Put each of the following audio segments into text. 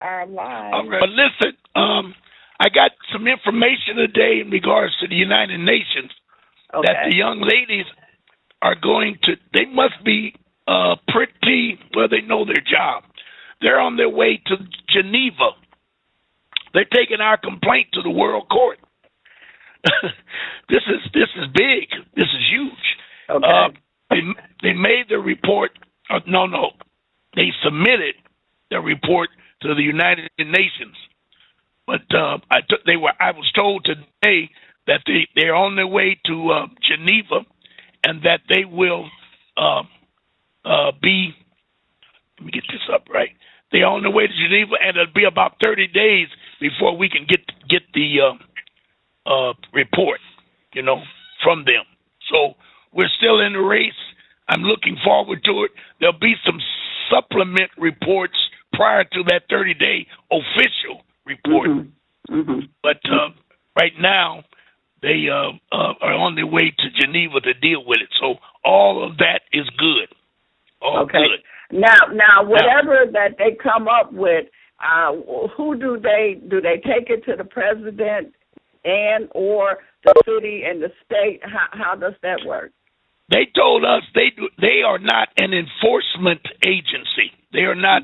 are live. All right. But listen, I got some information today in regards to the United Nations that the young ladies are going to, they must be pretty, well, they know their job. They're on their way to Geneva. They're taking our complaint to the World Court. This is big. This is huge. Okay. They made the report. No. They submitted the report to the United Nations. But I was told today that they're on their way to Geneva, and that they will be. Let me get this up right. They're on their way to Geneva, and it'll be about 30 days before we can get the report, from them. So we're still in the race. I'm looking forward to it. There'll be some supplement reports prior to that 30-day official report. But right now, they are on their way to Geneva to deal with it. So all of that is good. All good. Now, whatever that they come up with, who do they take it to the president and or the city and the state? How does that work? They told us they are not an enforcement agency. They are not.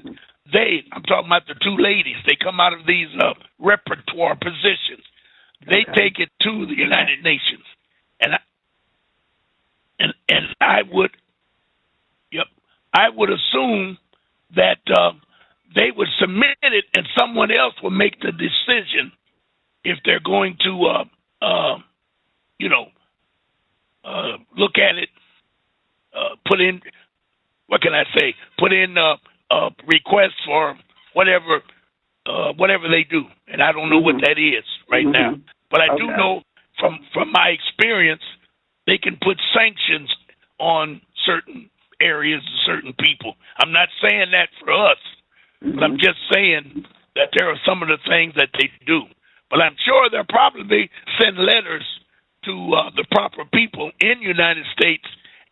I'm talking about the two ladies. They come out of these repertoire positions. They take it to the United Nations, and I would assume that they would submit it, and someone else will make the decision if they're going to, look at it, put in. What can I say? Put in requests for whatever they do, and I don't know what that is right now. But I do know from my experience, they can put sanctions on certain areas, certain people. I'm not saying that for us, but I'm just saying that there are some of the things that they do. But I'm sure they'll probably send letters to the proper people in the United States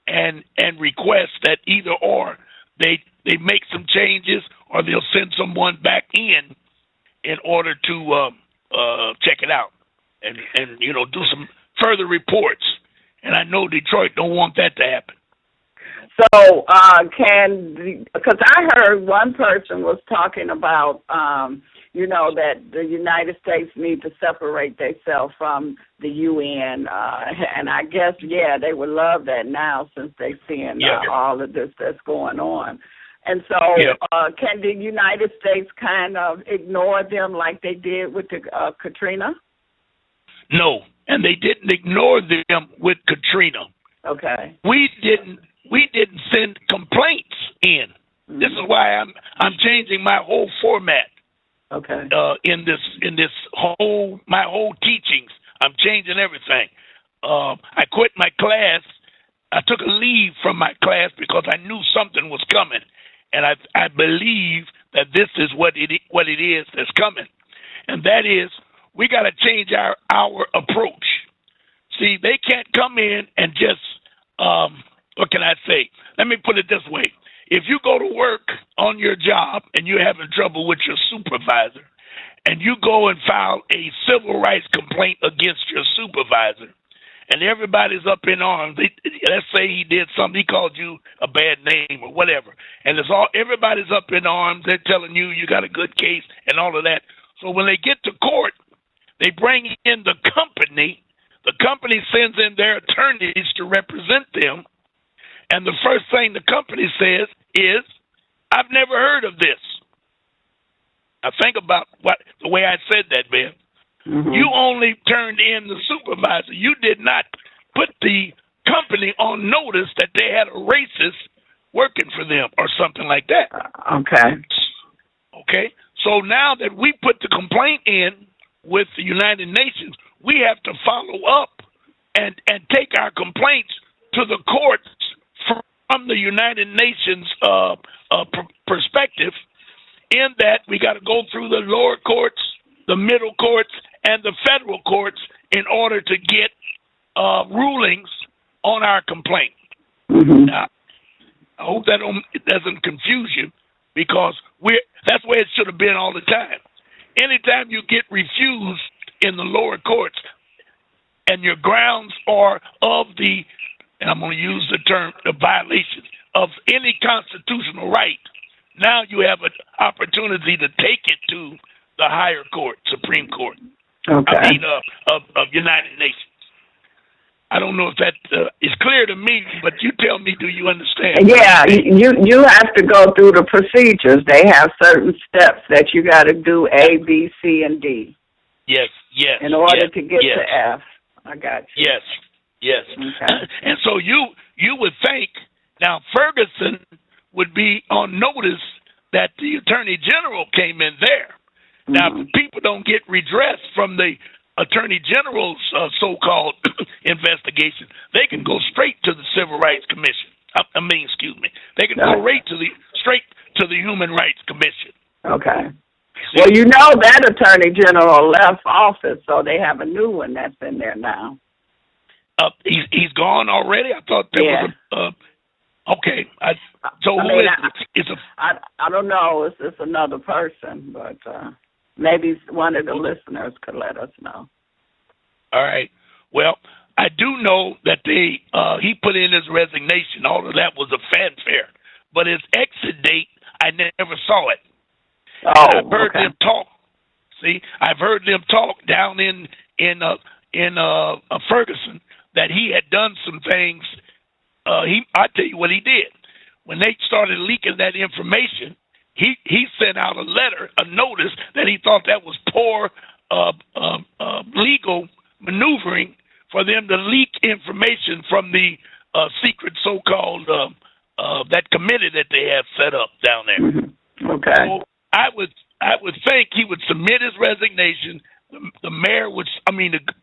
and request that either or they make some changes, or they'll send someone back in order to check it out and do some further reports. And I know Detroit don't want that to happen. So because I heard one person was talking about, that the United States need to separate themselves from the UN. And I guess, they would love that now since they're seeing all of this that's going on. And so can the United States kind of ignore them like they did with the Katrina? No, and they didn't ignore them with Katrina. Okay. We didn't send complaints in. This is why I'm changing my whole format. Okay. In this my whole teachings, I'm changing everything. I quit my class. I took a leave from my class because I knew something was coming, and I believe that this is what it is that's coming, and that is we got to change our approach. See, they can't come in and just what can I say? Let me put it this way. If you go to work on your job and you're having trouble with your supervisor, and you go and file a civil rights complaint against your supervisor, and everybody's up in arms, let's say he did something, he called you a bad name or whatever, and everybody's up in arms, they're telling you got a good case and all of that. So when they get to court, they bring in the company sends in their attorneys to represent them, and the first thing the company says is, I've never heard of this. Now think about the way I said that, man. You only turned in the supervisor. You did not put the company on notice that they had a racist working for them or something like that. Okay. So now that we put the complaint in with the United Nations, we have to follow up and take our complaints to the courts from the United Nations perspective, in that we got to go through the lower courts, the middle courts, and the federal courts in order to get rulings on our complaint. Now, I hope that it doesn't confuse you, because that's where it should have been all the time. Anytime you get refused in the lower courts and your grounds are of the, and I'm going to use the term, the violations of any constitutional right, now you have an opportunity to take it to the higher court, Supreme Court. Okay. I mean, of United Nations. I don't know if that is clear to me, but you tell me, do you understand? Yeah, you have to go through the procedures. They have certain steps that you got to do, A, B, C, and D. Yes. In order to get to F. I got you. Yes. Okay. And so you would think, now Ferguson would be on notice that the Attorney General came in there. Now, if people don't get redress from the Attorney General's so-called investigation, they can go straight to the Civil Rights Commission. They can go straight to the Human Rights Commission. Okay. Well, you know that Attorney General left office, so they have a new one that's in there now. He's gone already? I thought there was a... Okay. I don't know. It's another person, but maybe one of the listeners could let us know. All right. Well, I do know that he put in his resignation. All of that was a fanfare. But his exit date, I never saw it. I've heard them talk. See, I've heard them talk down in Ferguson that he had done some things. I tell you what he did. When they started leaking that information, he sent out a letter, a notice that he thought that was poor legal maneuvering for them to leak information from the secret so-called that committee that they have set up down there. Mm-hmm. Okay. So I would think he would submit his resignation. The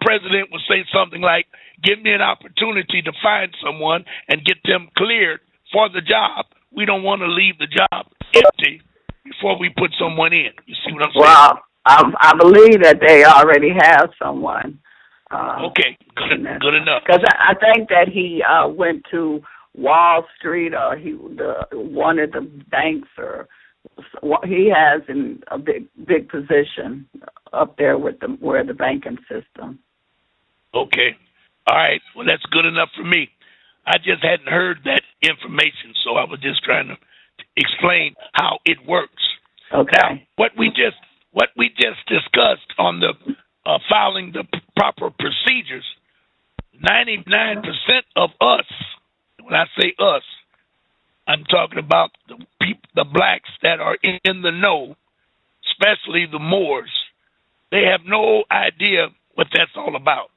president would say something like, "Give me an opportunity to find someone and get them cleared for the job. We don't want to leave the job empty before we put someone in." You see what I'm saying? Well, I believe that they already have someone. Okay, good enough. Because I think that he went to Wall Street, or one of the banks, or he has a big position up there with where the banking system. Okay, all right. Well, that's good enough for me. I just hadn't heard that information, so I was just trying to explain how it works. Okay. Now, what we just discussed on the following the proper procedures, 99% of us, when I say us, I'm talking about the blacks that are in the know, especially the Moors. They have no idea what that's all about.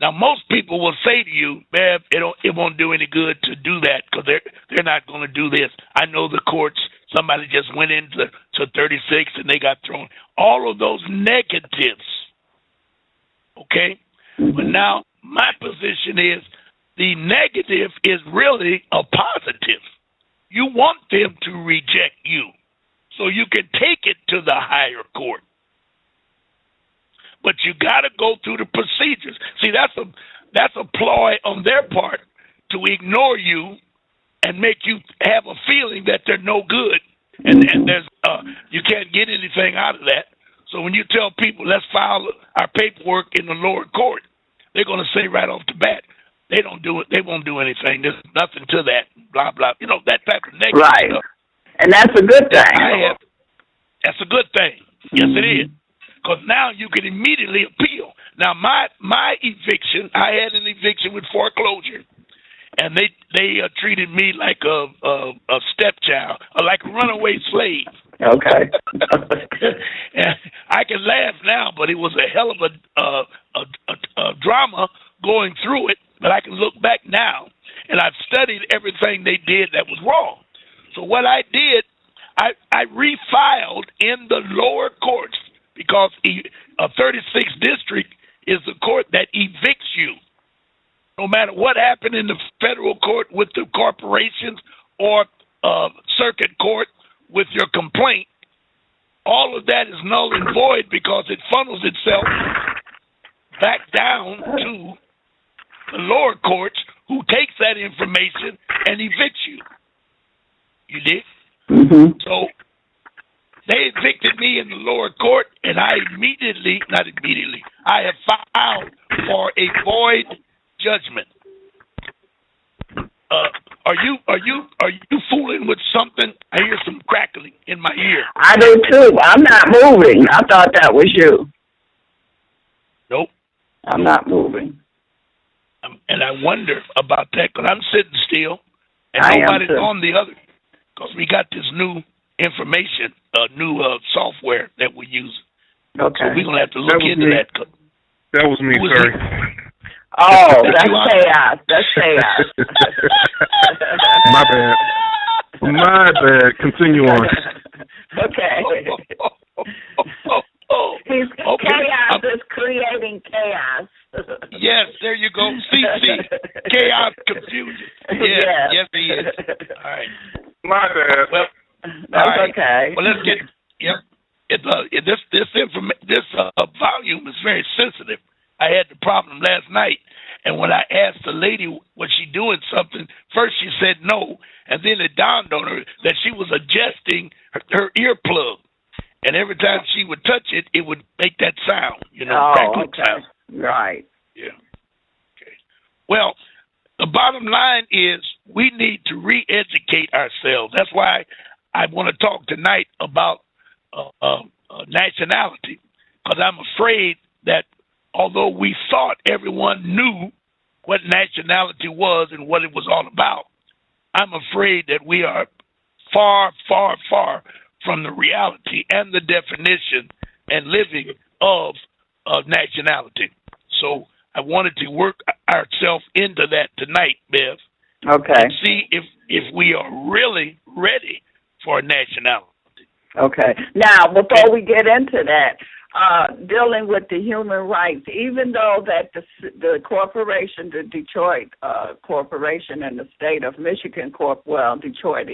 Now, most people will say to you, "Man, it won't do any good to do that because they're not going to do this." I know the courts. Somebody just went into 36 and they got thrown. All of those negatives. Okay, but now my position is the negative is really a positive. You want them to reject you so you can take it to the higher court. But you got to go through the procedures. See, that's a ploy on their part to ignore you and make you have a feeling that they're no good, and there's you can't get anything out of that. So when you tell people, "Let's file our paperwork in the lower court," they're going to say right off the bat, "They don't do it. They won't do anything. There's nothing to that." Blah blah. You know, that type of negative stuff. And that's a good thing. That's a good thing. Yes, it is. Because now you can immediately appeal. Now, my eviction, I had an eviction with foreclosure, and they treated me like a stepchild, like a runaway slave. Okay. And I can laugh now, but it was a hell of a drama going through it. But I can look back now, and I've studied everything they did that was wrong. So what I did, I refiled in the lower courts, because a 36th district is the court that evicts you. No matter what happened in the federal court with the corporations or circuit court with your complaint, all of that is null and void because it funnels itself back down to the lower courts, who takes that information and evicts you. You did? Mm-hmm. So they evicted me in the lower court, and I I have filed for a void judgment. Are you fooling with something? I hear some crackling in my ear. I do too. I'm not moving. I thought that was you. Nope. I'm not moving. And I wonder about that because I'm sitting still, and I nobody's on the other. Because we got this new information, new software that we use. Okay. So we're gonna have to look into that. That was me, sorry. Oh, that's chaos. That's chaos. My bad. My bad. Continue on. Okay. Chaos is creating chaos. Yes, there you go. CC. Chaos, confusion. Yes, he is. All right. My bad. Well, that's right. Okay. Well, let's get. Yep. This volume is very sensitive. I had the problem last night, and when I asked the lady was she doing something, first she said no, and then it dawned on her that she was adjusting her earplug, and every time she would touch it, it would make that sound, crackling sound. Right. Yeah. Okay. Well, the bottom line is we need to re-educate ourselves. That's why I want to talk tonight about nationality, because I'm afraid that although we thought everyone knew what nationality was and what it was all about, I'm afraid that we are far, far, far from the reality and the definition and living of nationality. So I wanted to work ourselves into that tonight, Bev. Okay. And see if we are really ready for nationality. Okay. Now, before we get into that, dealing with the human rights, even though that the corporation, the Detroit Corporation and the state of Michigan Detroit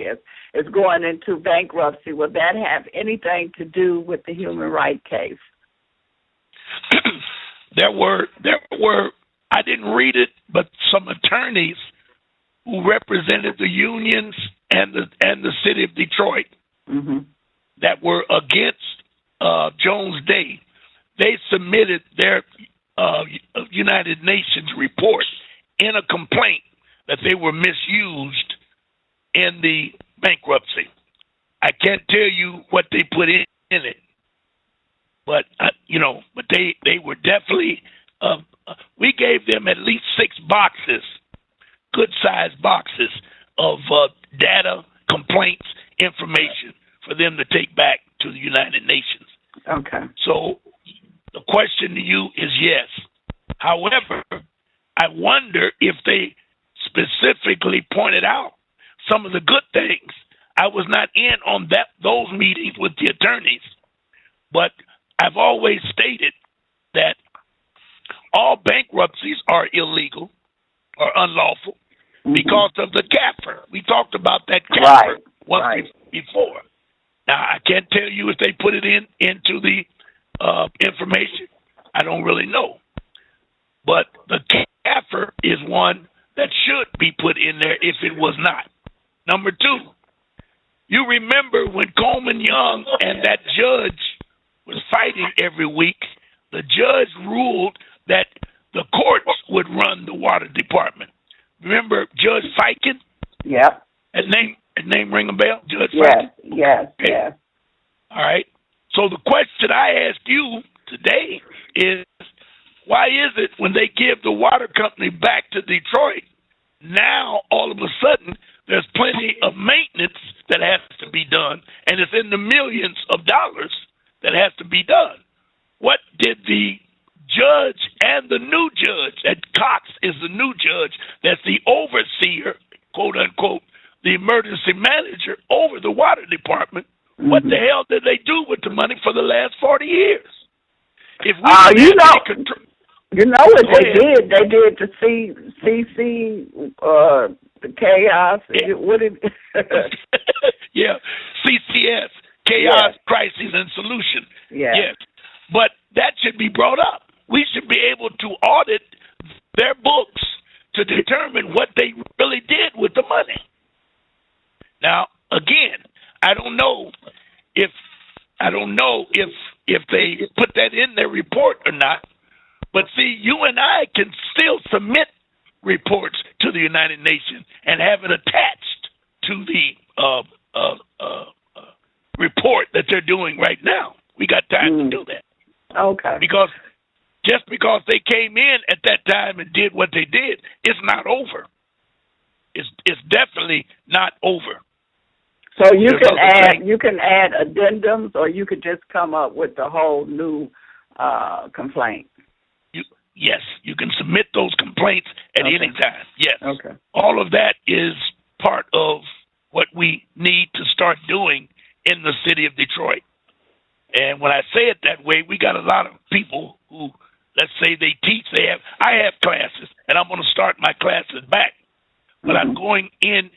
is going into bankruptcy, will that have anything to do with the human rights case? There were I didn't read it, but some attorneys who represented the unions and the city of Detroit that were against Jones Day, they submitted their United Nations report in a complaint that they were misused in the bankruptcy. I can't tell you what they put in it, but but they were definitely. We gave them at least 6 boxes, good-sized boxes of data, complaints, information for them to take back to the United Nations. Okay. So the question to you is yes. However, I wonder if they specifically pointed out some of the good things. I was not in on those meetings with the attorneys, but I've always stated that all bankruptcies are illegal or unlawful because of the CAFR. We talked about that CAFR once before. Now, I can't tell you if they put it into the information. I don't really know. But the CAFR is one that should be put in there if it was not. Number 2, you remember when Coleman Young and that judge was fighting every week, the judge ruled that the courts would run the water department. Remember Judge Fiken? Yep. His name ring a bell? Judge Fiken? Yes. All right. So the question I ask you today is, why is it when they give the water company back to Detroit, now all of a sudden there's plenty of maintenance that has to be done, and it's in the millions of dollars that has to be done? What did the judge and the new judge, that Cox is the new judge, that's the overseer, quote unquote, the emergency manager over the water department, what the hell did they do with the money for the last 40 years? If we you know what they did? They did the CC, the chaos. What did? Yeah, CCS, chaos, crisis, and solution. Yes, but that should be brought up. We should be able to audit their books to determine what they really did with the money. Now, again, I don't know if if they put that in their report or not. But see, you and I can still submit reports to the United Nations and have it attached to the report that they're doing right now. We got time to do that. Okay. Because just because they came in at that time and did what they did, it's not over. It's definitely not over. So you can add addendums, or you could just come up with the whole new complaint. Yes, you can submit those complaints at any time. Yes. Okay. All of that is part of what we need to start doing in the city of Detroit. And when I say it that way, we got a lot of people who, let's say they teach, I have classes, and I'm going to start my classes back. But I'm going in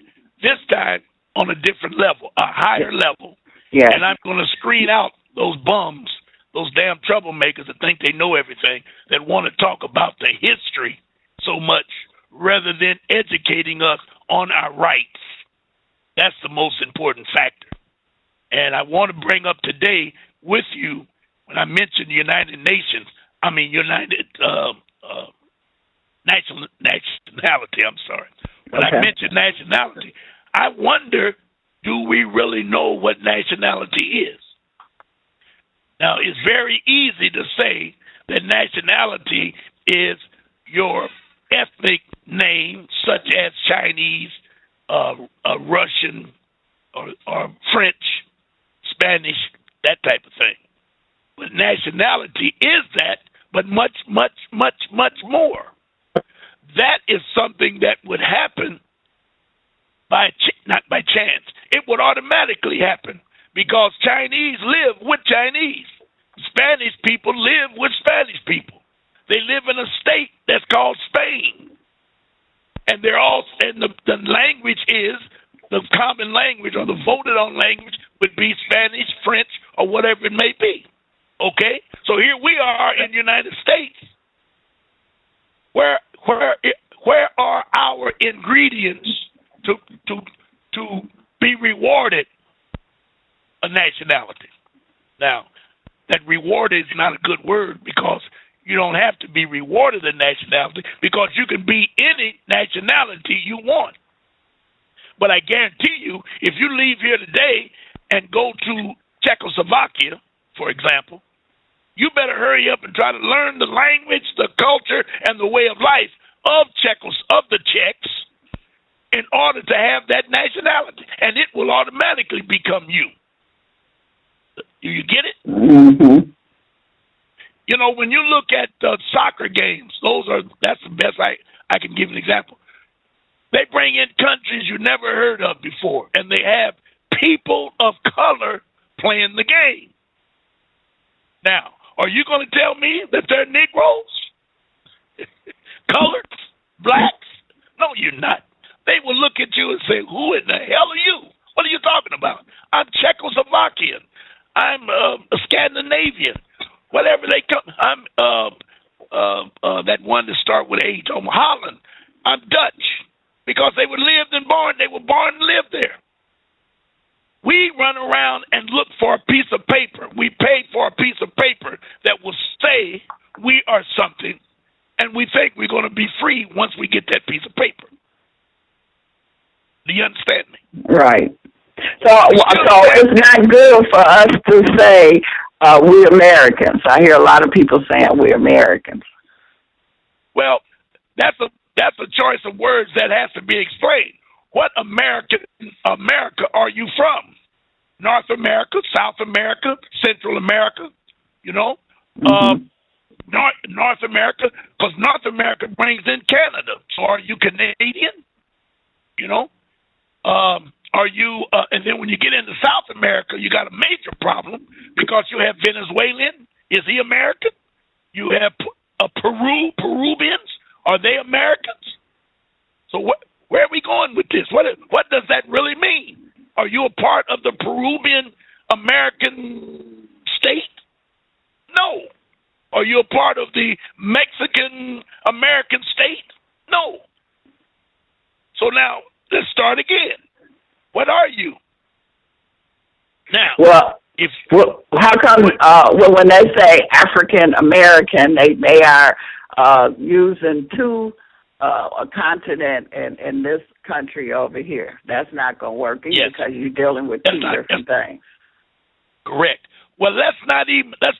this time on a different level, a higher level. Yeah. And I'm going to screen out those bums, those damn troublemakers that think they know everything, that want to talk about the history so much rather than educating us on our rights. That's the most important factor. And I want to bring up today with you, when I mentioned United Nations, I mean United Nationality, I'm sorry. When I mentioned nationality, I wonder, do we really know what nationality is? Now, it's very easy to say that nationality is your ethnic name, such as Chinese, Russian, or French, Spanish, that type of thing. But nationality is that, but much, much, much, much more. That is something that would happen not by chance. It would automatically happen because Chinese live with Chinese. Spanish people live with Spanish people. They live in a state that's called Spain. And they're all, and the language is, the common language or the voted on language would be Spanish, French, or whatever it may be. Okay? So here we are in the United States. Where are our ingredients to be rewarded a nationality? Now, that reward is not a good word because you don't have to be rewarded a nationality because you can be any nationality you want. But I guarantee you, if you leave here today and go to Czechoslovakia, for example, you better hurry up and try to learn the language, the culture, and the way of life of the Czechs in order to have that nationality, and it will automatically become you. Do you get it? Mm-hmm. You know, when you look at soccer games, that's the best I can give an example. They bring in countries you never heard of before, and they have people of color playing the game. Now, are you going to tell me that they're Negroes? Colored? Blacks? No, you're not. They will look at you and say, who in the hell are you? What are you talking about? I'm Czechoslovakian. I'm a Scandinavian. Whatever they come. I'm that one that start with H. I'm Holland. I'm Dutch. Because they were born and lived there. We run around and look for a piece of paper. We pay for a piece of paper that will say we are something, and we think we're going to be free once we get that piece of paper. Do you understand me? Right. So it's not good for us to say we're Americans. I hear a lot of people saying we're Americans. Well, that's a choice of words that has to be explained. What America are you from? North America, South America, Central America, you know? Mm-hmm. North America, because North America brings in Canada. So are you Canadian? You know? Are you, and then when you get into South America, you got a major problem because you have Venezuelan. Is he American? You have Peruvians. Are they Americans? So where are we going with this? What does that really mean? Are you a part of the Peruvian American state? No. Are you a part of the Mexican American state? No. So now let's start again. What are you? Now, how come when they say African American, they are using a continent in this country over here? That's not going to work either because you're dealing with two different things. Correct. Well, let's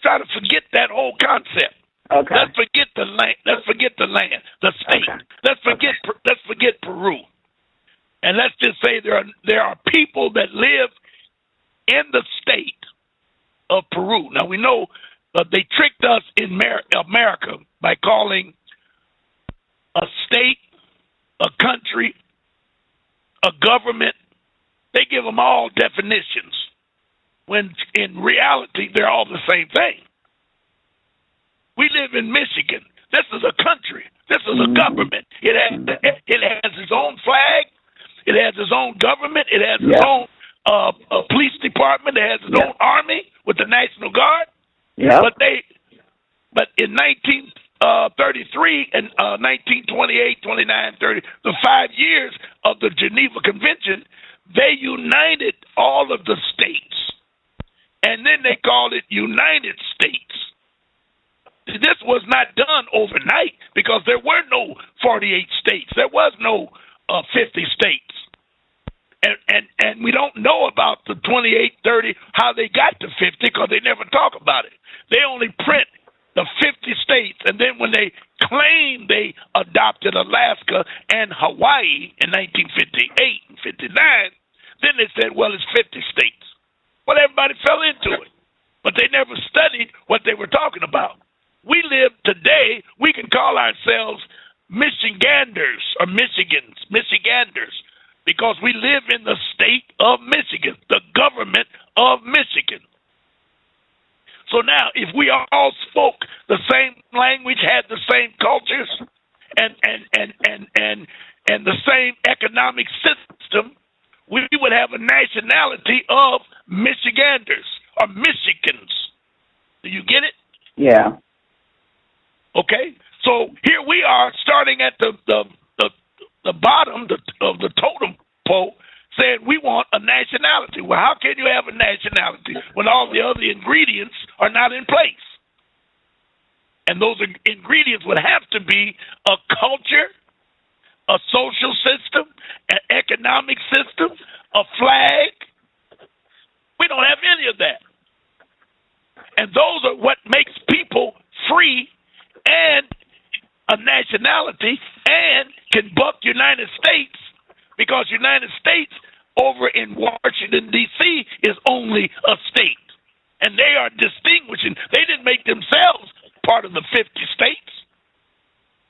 try to forget that whole concept. Okay. Let's forget the land. The state. Okay. Let's forget Peru, and let's just say there are people that live in the state of Peru. Now we know they tricked us in America by calling a state, a country, a government. They give them all definitions, when in reality they're all the same thing. We live in Michigan. This is a country. This is a government. It has its own flag. It has its own government. It has its own police department. It has its own army with the National Guard. Yeah. But in 1933 and 1928, 29, 30, the 5 years of the Geneva Convention, they united all of the states, and then they called it United States. This was not done overnight because there were no 48 states. There was no 50 states. And we don't know about the 28, 30, how they got to 50 because they never talk about it. They only print the 50 states, and then when they claim they adopted Alaska and Hawaii in 1958 and 59, then they said, well, it's 50 states. Well, everybody fell into it, but they never studied what they were talking about. We live today, we can call ourselves Michiganders or Michiganders, because we live in the state of Michigan, the government of Michigan. So now, if we all spoke the same language, had the same cultures, and the same economic system, we would have a nationality of Michiganders or Michigans. Do you get it? Yeah. Okay, so here we are starting at the bottom of the totem pole, saying we want a nationality. Well, how can you have a nationality when all the other ingredients are not in place? And those ingredients would have to be a culture, a social system, an economic system, a flag. We don't have any of that. And those are what makes people free and a nationality and can buck United States, because United States over in Washington, D.C. is only a state. And they are distinguishing. They didn't make themselves part of the 50 states.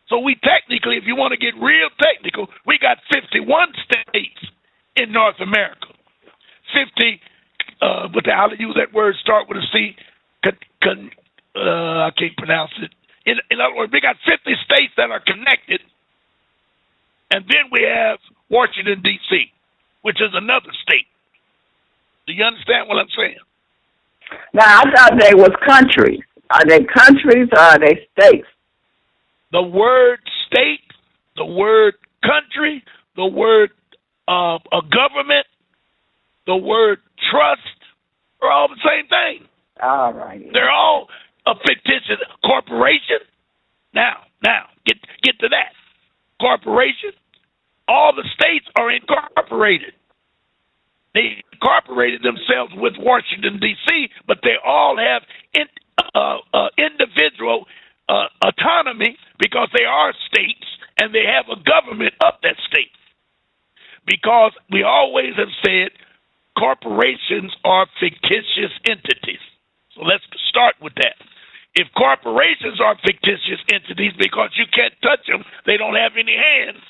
So we technically, if you want to get real technical, we got 51 states in North America. 50, I'll use that word, start with a C. I can't pronounce it. In other words, we got 50 states that are connected, and then we have Washington, D.C., which is another state. Do you understand what I'm saying? Now, I thought they was countries. Are they countries or are they states? The word state, the word country, the word a government, the word trust are all the same thing. All right. They're all a fictitious corporation. Now, get to that. Corporation. All the states are incorporated. They incorporated themselves with Washington, D.C., but they all have individual autonomy because they are states and they have a government of that state. Because we always have said corporations are fictitious entities. So let's start with that. If corporations are fictitious entities because you can't touch them, they don't have any hands.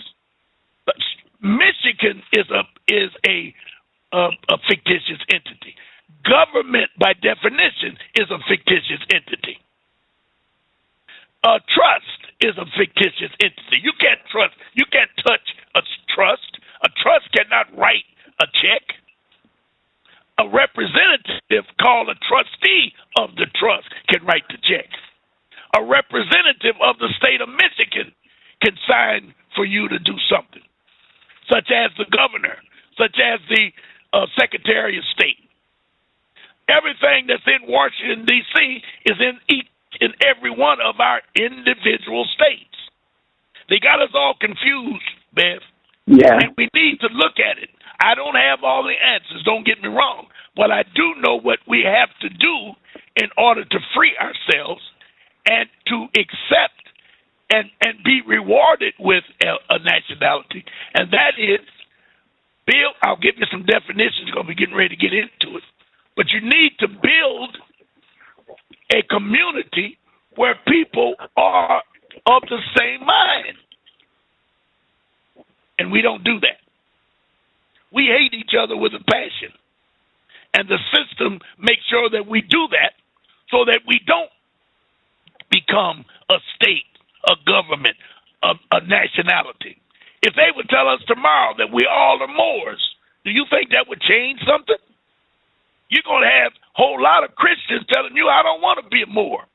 But Michigan is a fictitious entity. Government, by definition, is a fictitious entity. A trust is a fictitious entity. You can't touch a trust. A trust cannot write a check. A representative called a trustee of the trust can write the check. A representative of the state of Michigan can sign for you to do something, such as the governor, such as the Secretary of State. everything that's in Washington, D.C. is in each and every one of our individual states. They got us all confused, Bev. Yeah. And we need to look at it. I don't have all the answers, don't get me wrong, but I do know what we have to do in order to free ourselves and to accept and be rewarded with a nationality. And that is, Bill, I'll give you some definitions, because we're getting ready to get into it. But you need to build a community where people are of the same mind. And we don't do that. We hate each other with a passion. And the system makes sure that we do that so that we don't become a state, a government, a nationality. If they would tell us tomorrow that we all are Moors, do you think that would change something? You're going to have a whole lot of Christians telling you, I don't want to be a Moor.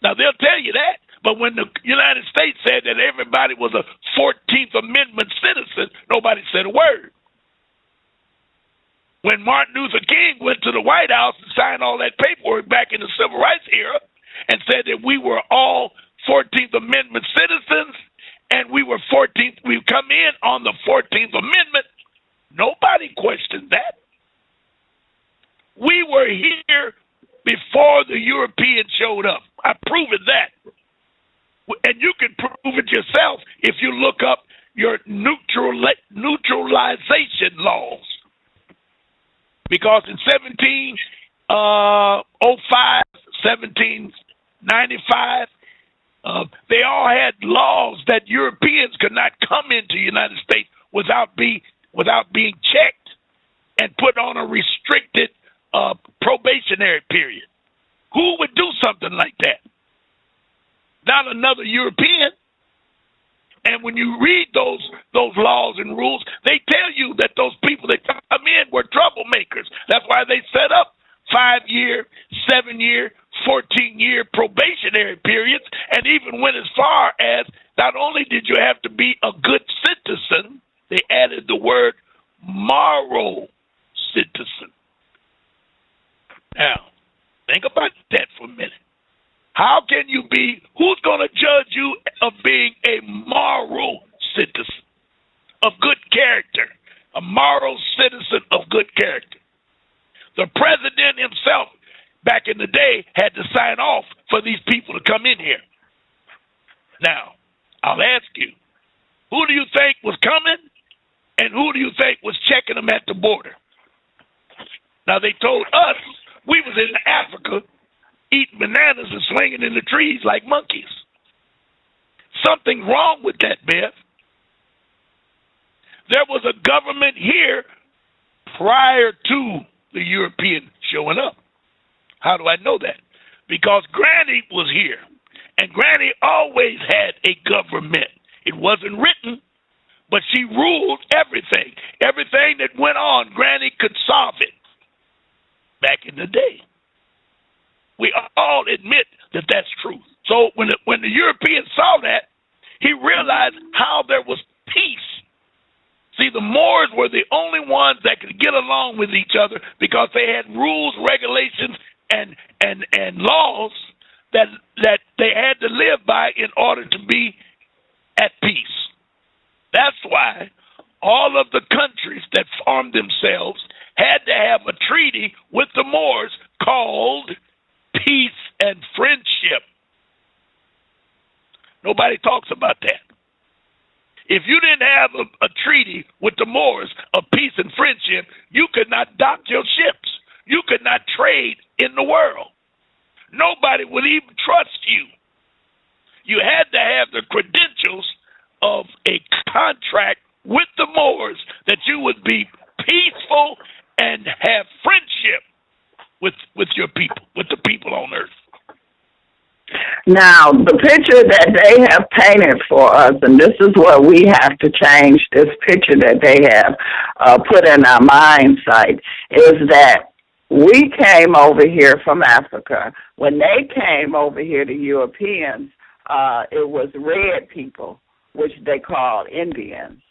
Now, they'll tell you that, but when the United States said that everybody was a 14th Amendment citizen, nobody said a word. When Martin Luther King went to the White House and signed all that paperwork back in the Civil Rights era and said that we were all 14th Amendment citizens and we were 14th, we come in on the 14th Amendment, nobody questioned that. We were here before the Europeans showed up. I proven that. And you can prove it yourself if you look up your neutralization laws. Because in 1705, 1795, they all had laws that Europeans could not come into the United States without being checked and put on a restricted probationary period. Who would do something like that? Not another European. And when you read those laws and rules, they tell you that those people that come in were troublemakers. That's why they set up 5-year, 7-year, 14-year probationary periods, and even went as far as not only did you have to be a good citizen, they added the word moral citizen. Now, think about that for a minute. How can you be, who's going to judge you of being a moral citizen of good character, a moral citizen of good character? The president himself, back in the day, had to sign off for these people to come in here. Now, I'll ask you, who do you think was coming and who do you think was checking them at the border? Now, they told us we was in Africa eating bananas and swinging in the trees like monkeys. Something's wrong with that, Beth. There was a government here prior to the European showing up. How do I know that? Because Granny was here, and Granny always had a government. It wasn't written, but she ruled everything. Everything that went on, Granny could solve it back in the day. We all admit that that's true. So when the Europeans saw that, he realized how there was peace. See, the Moors were the only ones that could get along with each other because they had rules, regulations, and laws that they had to live by in order to be at peace. That's why all of the countries that formed themselves had to have a treaty with the Moors called peace and friendship. Nobody talks about that. If you didn't have a treaty with the Moors of peace and friendship, you could not dock your ships. You could not trade in the world. Nobody would even trust you. You had to have the credentials of a contract with the Moors that you would be peaceful and have friendship with your people, with the people on earth. Now, the picture that they have painted for us, and this is what we have to change, this picture that they have put in our mind sight, is that we came over here from Africa. When they came over here, the Europeans, it was red people, which they called Indians.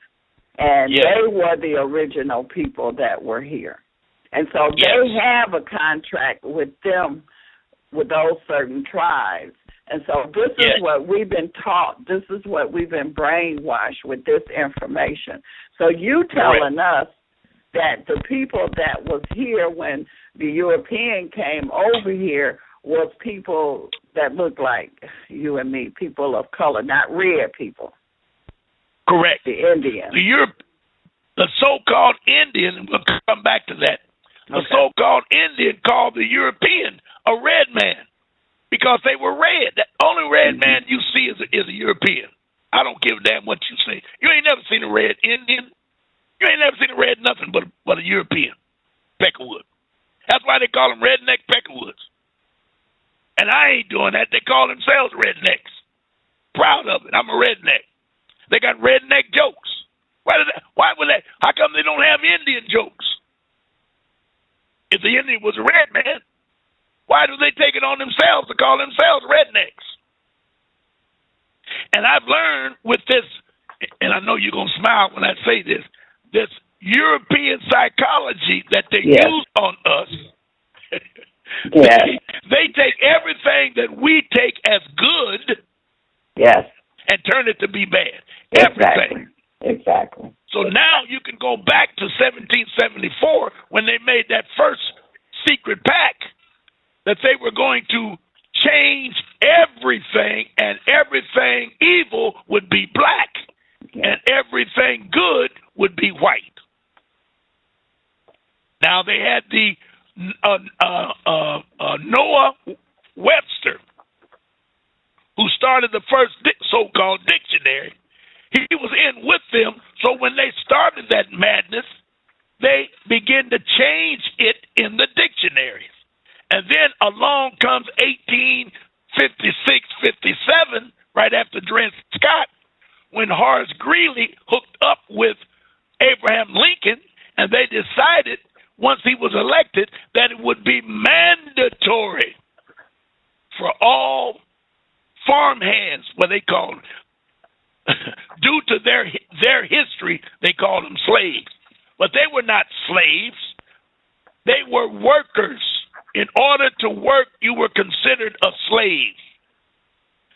And they were the original people that were here. And so they have a contract with them, with those certain tribes. And so this is what we've been taught. This is what we've been brainwashed with this information. So you telling us that the people that was here when the European came over here was people that looked like you and me, people of color, not red people. Correct. The Indians. The so-called Indian, we'll come back to that. The so-called Indian called the European a red man because they were red. The only red man you see is a European. I don't give a damn what you say. You ain't never seen a red Indian. You ain't never seen a red nothing but a European. Peckerwood. That's why they call them redneck Peckerwoods. And I ain't doing that. They call themselves rednecks. Proud of it. I'm a redneck. They got redneck jokes. Why would that? How come they don't have Indian jokes? If the Indian was a red man, why do they take it on themselves to call themselves rednecks? And I've learned with this, and I know you're going to smile when I say this European psychology that they use on us. They take everything that we take as good and turn it to be bad. Everything. Exactly. So now you can go back to 1774 when they made that first secret pact that they were going to change everything, and everything evil would be black and everything good would be white. Now they had the Noah Webster, who started the first so-called dictionary. He was in with them, so when they started that madness, they began to change it in the dictionaries. And then along comes 1856, 57, right after Dred Scott, when Horace Greeley hooked up with Abraham Lincoln, and they decided, once he was elected, that it would be mandatory for all farmhands, what they call them, due to their history, they called them slaves. But they were not slaves. They were workers. In order to work, you were considered a slave.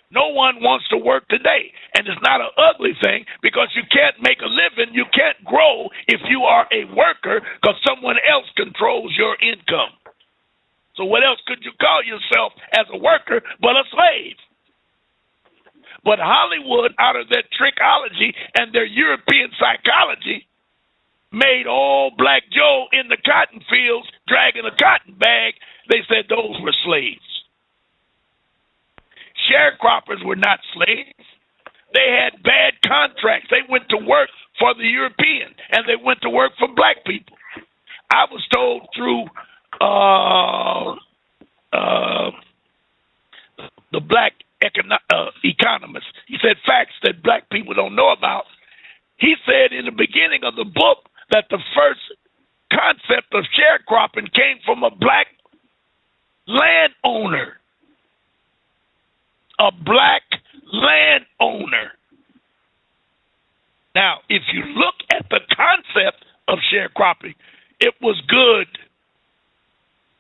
No one wants to work today. And it's not an ugly thing because you can't make a living, you can't grow if you are a worker because someone else controls your income. So what else could you call yourself as a worker but a slave? But Hollywood, out of their trickology and their European psychology, made old Black Joe in the cotton fields dragging a cotton bag. They said those were slaves. Sharecroppers were not slaves. They had bad contracts. They went to work for the European, and they went to work for black people. I was told through the black economist. He said facts that black people don't know about. He said in the beginning of the book that the first concept of sharecropping came from a black landowner. A black landowner. Now, if you look at the concept of sharecropping, it was good.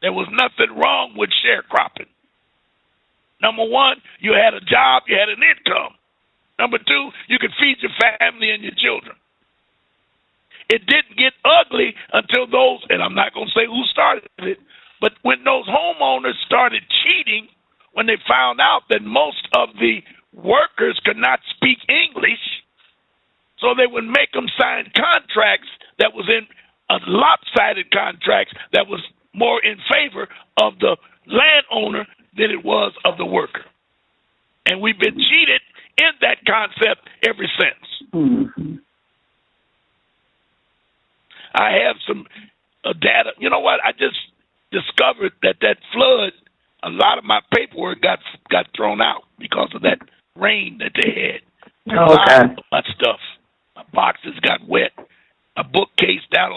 There was nothing wrong with sharecropping. Number one, you had a job, you had an income. Number two, you could feed your family and your children. It didn't get ugly until those, and I'm not going to say who started it, but when those homeowners started cheating, when they found out that most of the workers could not speak English, so they would make them sign contracts that was in lopsided contracts that was more in favor of the landowner than it was of the worker. And we've been cheated in that concept ever since. Mm-hmm. I have some data. You know what? I just discovered that flood, a lot of my paperwork got thrown out because of that rain that they had. A lot of my stuff. My boxes got wet. My bookcase down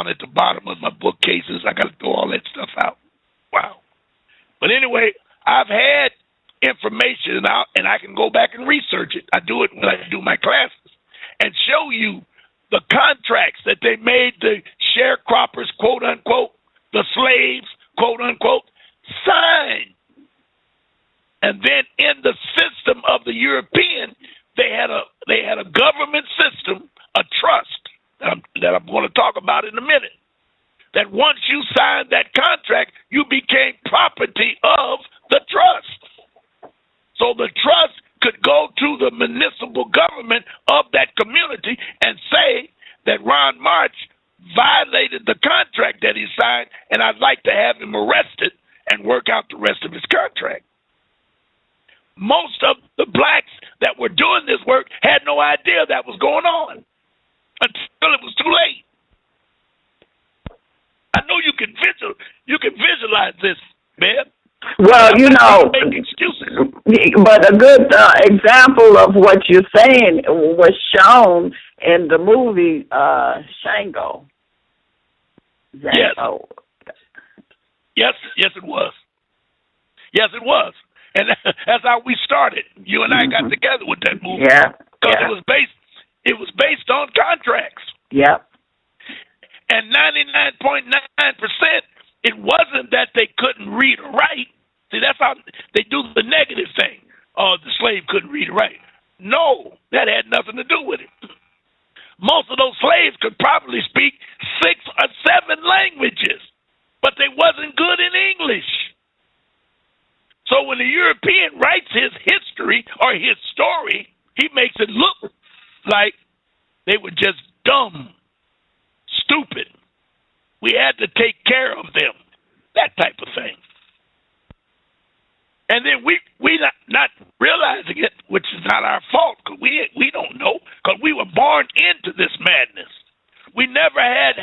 at the bottom of my bookcases, I got to throw all that stuff out. Wow. But anyway, I've had information out, and I can go back and research it. I do it when I do my classes and show you the contracts that they made the sharecroppers, quote unquote, the slaves, quote unquote, signed. And then in the system of the European, they had a government system, a trust that I'm going to talk about in a minute. That once you signed that contract, you became property of the trust. So the trust could go to the municipal government of that community and say that Ron March violated the contract that he signed, and I'd like to have him arrested and work out the rest of his contract. Most of the blacks that were doing this work had no idea that was going on until it was too late. I know you can visualize this, man. Well, you know, make excuses. but a good example of what you're saying was shown in the movie Shango. Yes. Yes, it was. Yes, it was. And that's how we started. You and I got together with that movie. Yeah. Because it was based on contracts. Yep. And 99.9%, it wasn't that they couldn't read or write. See, that's how they do the negative thing. Oh, the slave couldn't read or write. No, that had nothing to do with it. Most of those slaves could probably speak 6 or 7 languages, but they wasn't good in English. So when the European writes his history or his story, he makes it look like they were just dumb, stupid. We had to take care of them, that type of thing. And then we not realizing it, which is not our fault, because we don't know, because we were born into this madness. We never had.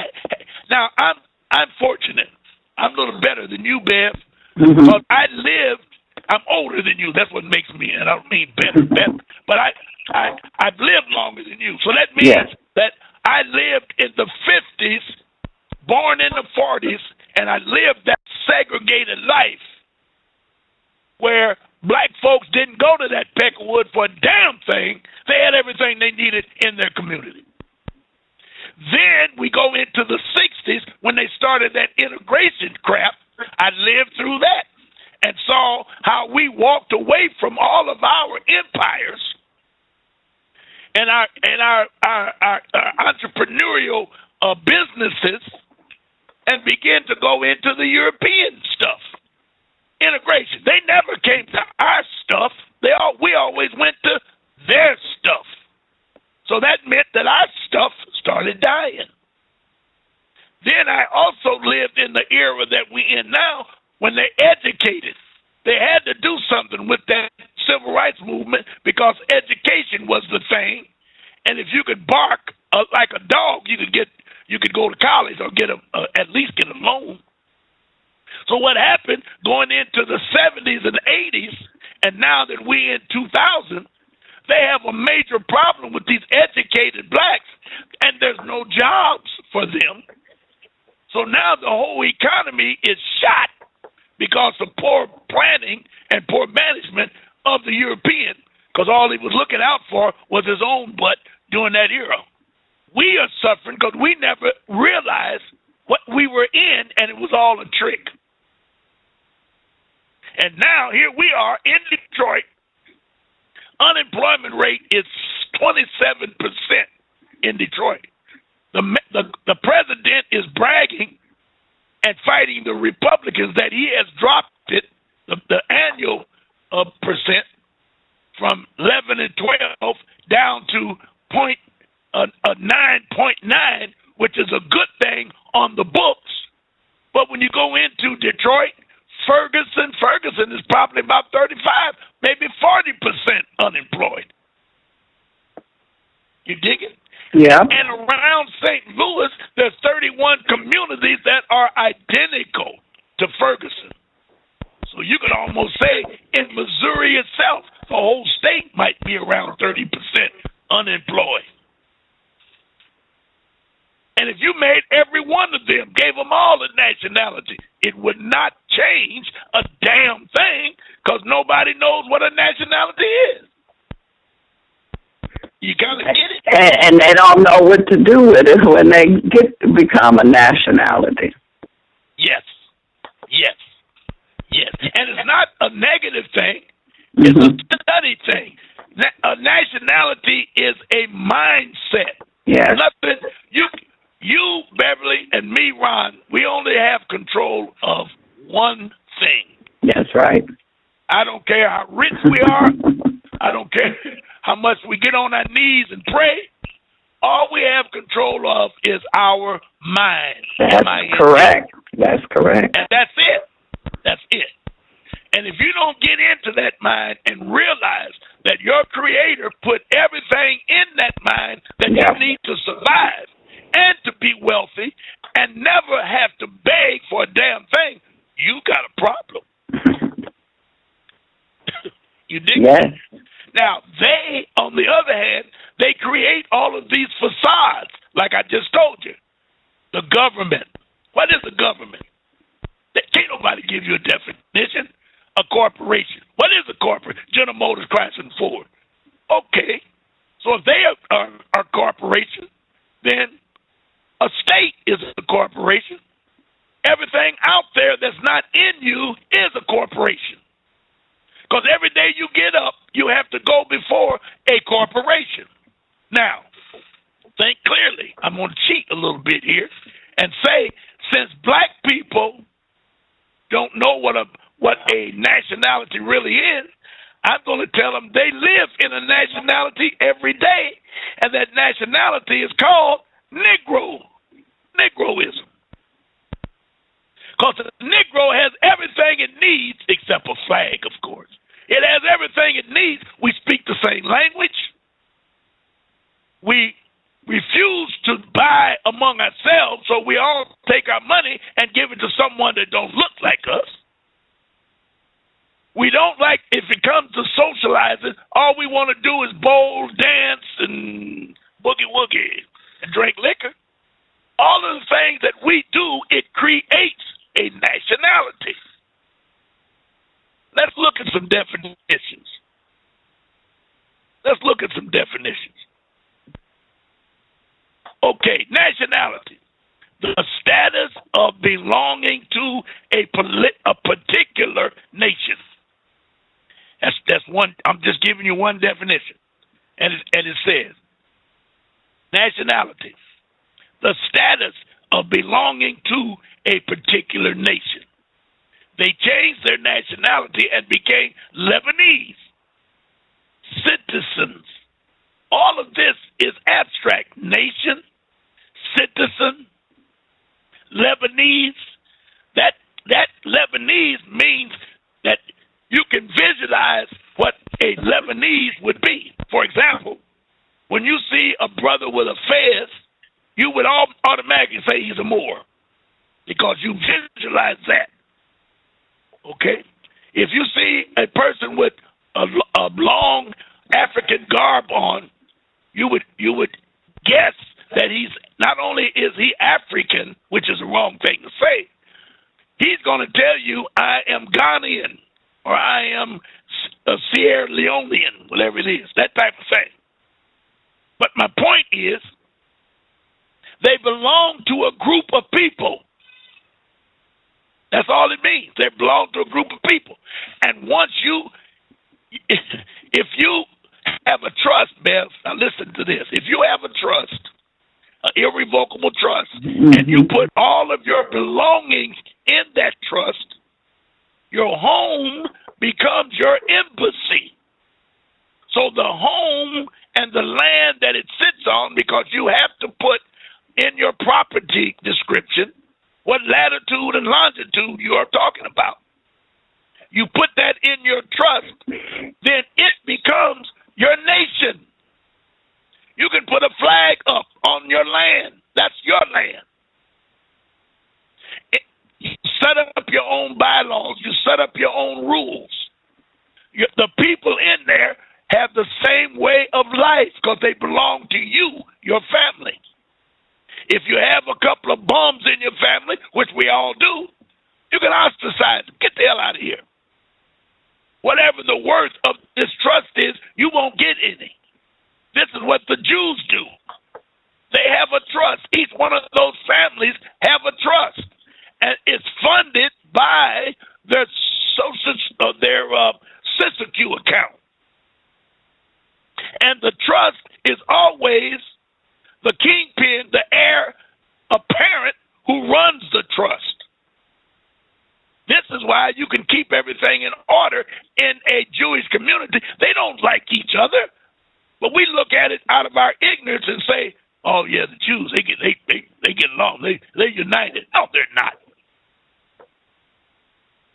Now I'm fortunate. I'm a little better than you, Bev, because I lived. I'm older than you. That's what makes me, and I don't mean better, but I've lived longer than you. So that means that I lived in the 50s, born in the 40s, and I lived that segregated life where black folks didn't go to that Peckerwood for a damn thing. They had everything they needed in their community. Then we go into the 60s when they started that integration crap. I lived through that and saw how we walked away from all of our empires and our entrepreneurial businesses and began to go into the European stuff. Integration. They never came to our stuff. We always went to their stuff. So that meant that our stuff started dying. Then I also lived in the era that we're in now when they educated. They had to do something with that civil rights movement because education was the thing. And if you could bark like a dog, you could go to college or at least get a loan. So what happened going into the 70s and 80s, and now that we're in 2000, they have a major problem with these educated blacks, and there's no jobs for them. So now the whole economy is shot because of poor planning and poor management of the European, because all he was looking out for was his own butt during that era. We are suffering because we never realized what we were in, and it was all a trick. And now here we are in Detroit. Unemployment rate is 27% in Detroit. The president is bragging and fighting the Republicans that he has dropped it, the annual percent, from 11 and 12 down to 9.9, which is a good thing on the books. But when you go into Detroit, Ferguson is probably about 35, maybe 40% unemployed. You dig it? Yeah. And around St. Louis, there's 31 communities that are identical to Ferguson. So you could almost say in Missouri itself, the whole state might be around 30% unemployed. And if you made every one of them, gave them all a nationality, it would not change a damn thing because nobody knows what a nationality is. You kind of get it. And they don't know what to do with it when they become a nationality. Yes. Yes. Yes. And it's not a negative thing. It's a study thing. A nationality is a mindset. Yes. Nothing. You, Beverly, and me, Ron, we only have control of one thing. That's right. I don't care how rich we are. I don't care how much we get on our knees and pray. All we have control of is our mind. That's correct. That's correct. And that's it. That's it. And if you don't get into that mind and realize that your Creator put everything in that mind that you need to survive and to be wealthy and never have to beg for a damn thing, you got a problem. You dig? Yes. Now, they, on the other hand, they create all of these facades, like I just told you. The government. What is a government? Can't nobody give you a definition. A corporation. What is a corporation? General Motors, Chrysler, and Ford. Okay. So if they are a corporation, then a state is a corporation. Everything out there that's not in you is a corporation. Because every day you get up, you have to go before a corporation. Now, think clearly. I'm going to cheat a little bit here and say, since black people don't know what a nationality really is, I'm going to tell them they live in a nationality every day, and that nationality is called Negroism. Because the Negro has everything it needs except a flag, of course. It has everything it needs. We speak the same language. We refuse to buy among ourselves, so we all take our money and give it to someone that don't look like us. We don't like, if it comes to socializing, all we want to do is bowl, dance, and boogie-woogie, and drink liquor. All of the things that we do, it creates a nationality. Let's look at some definitions. Okay, nationality. The status of belonging to a particular nation. That's one. I'm just giving you one definition. And it says, nationality. The status of belonging to a particular nation. They changed their nationality and became Lebanese citizens. All of this is abstract. Nation, citizen, Lebanese. That Lebanese means that you can visualize what a Lebanese would be. For example, when you see a brother with a fez, you would automatically say he's a Moor because you visualize that. Okay? If you see a person with a long African garb on, you would guess that he's not only is he African, which is the wrong thing to say, he's going to tell you, I am Ghanaian or I am a Sierra Leonean, whatever it is, that type of thing. But my point is, they belong to a group of people. That's all it means. They belong to a group of people. And once if you have a trust, Bev, now listen to this. If you have a trust, an irrevocable trust, and you put all of your belongings in that trust, your home becomes your embassy. So the home and the land that it sits on, because you have to put in your property description what latitude and longitude you are talking about. You put that in your trust, then it becomes your nation. You can put a flag up on your land. That's your land. You set up your own bylaws. You set up your own rules. The people in there have the same way of life because they belong to you, your family. If you have a couple of bums in your family, which we all do, you can ostracize them. Get the hell out of here. Whatever the worth of this trust is, you won't get any. This is what the Jews do. They have a trust. Each one of those families have a trust, and it's funded by their Q account. And the trust is always the kingpin, the heir apparent who runs the trust. This is why you can keep everything in order in a Jewish community. They don't like each other, but we look at it out of our ignorance and say, "Oh yeah, the Jews they get along. They're united." No, they're not.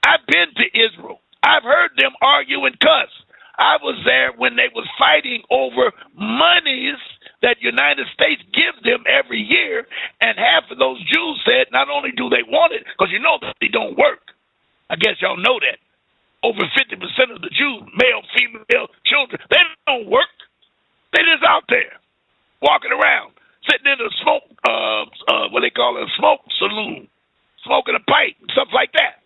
I've been to Israel. I've heard them argue and cuss. I was there when they was fighting over monies that United States gives them every year, and half of those Jews said not only do they want it, because you know that they don't work. I guess y'all know that. Over 50% of the Jews, male, female, children, they don't work. They just out there, walking around, sitting in a smoke, what they call it, a smoke saloon, smoking a pipe, stuff like that.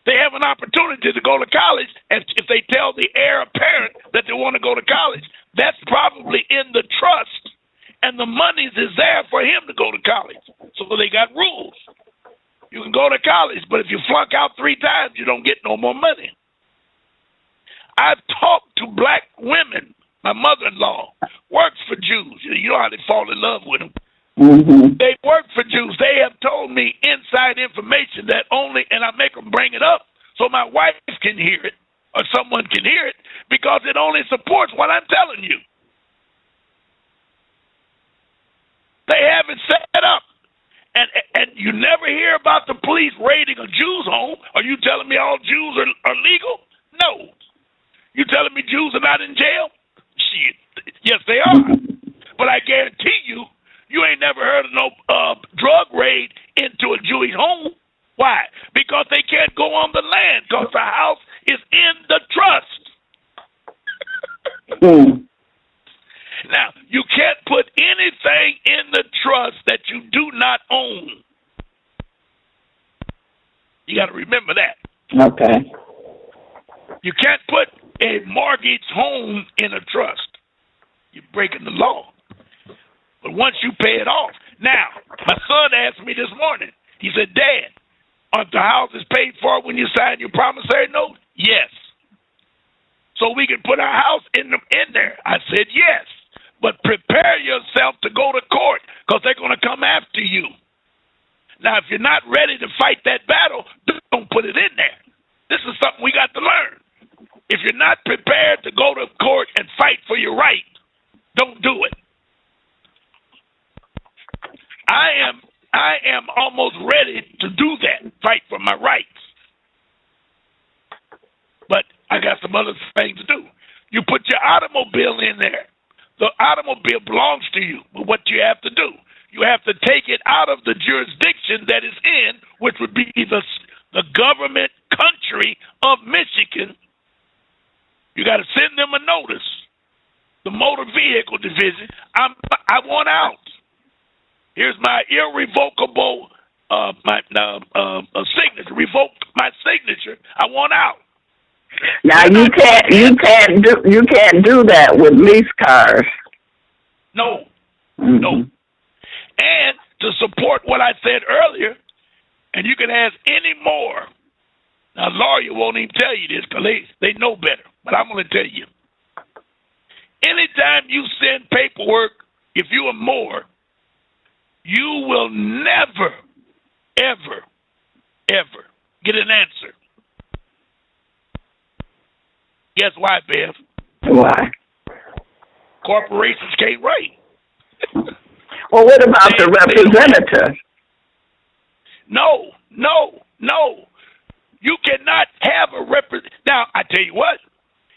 They have an opportunity to go to college, and if they tell the heir apparent that they want to go to college, that's probably in the trust, and the money is there for him to go to college. So they got rules. You can go to college, but if you flunk out 3 times, you don't get no more money. I've talked to black women. My mother-in-law works for Jews. You know how they fall in love with them. Mm-hmm. They work for Jews. They have told me inside information that only, and I make them bring it up so my wife can hear it or someone can hear it, because it only supports what I'm telling you. They have it set up. And you never hear about the police raiding a Jew's home. Are you telling me all Jews are legal? No. You telling me Jews are not in jail? Shit. Yes, they are. But I guarantee you, you ain't never heard of no drug raid into a Jewish home. Why? Because they can't go on the land, because the house is in the trust. Now, you can't put anything in the trust that you do not own. You got to remember that. Okay. You can't put a mortgaged home in a trust. You're breaking the law. But once you pay it off. Now, my son asked me this morning. He said, "Dad, aren't the houses paid for when you sign your promissory note?" "Yes." "So we can put our house in there?" I said, "Yes. But prepare yourself to go to court, because they're going to come after you. Now, if you're not ready to fight that battle, don't put it in there. This is something we got to learn. If you're not prepared to go to court and fight for your right, don't do it. I am almost ready to do that, fight for my rights. But I got some other things to do. You put your automobile in there. The automobile belongs to you. But what you have to do, you have to take it out of the jurisdiction that it's in, which would be the government country of Michigan. You got to send them a notice. The motor vehicle division, I want out. Here's my irrevocable signature. Revoke my signature. I want out. Now you can't do that with lease cars. No, no. And to support what I said earlier, and you can ask any more. Now, a lawyer won't even tell you this because they know better, but I'm going to tell you. Anytime you send paperwork, if you are more, you will never, ever, ever get an answer. Guess why, Bev? Why? Corporations can't write. Well, what about the representative? No. You cannot have a representative. Now, I tell you what,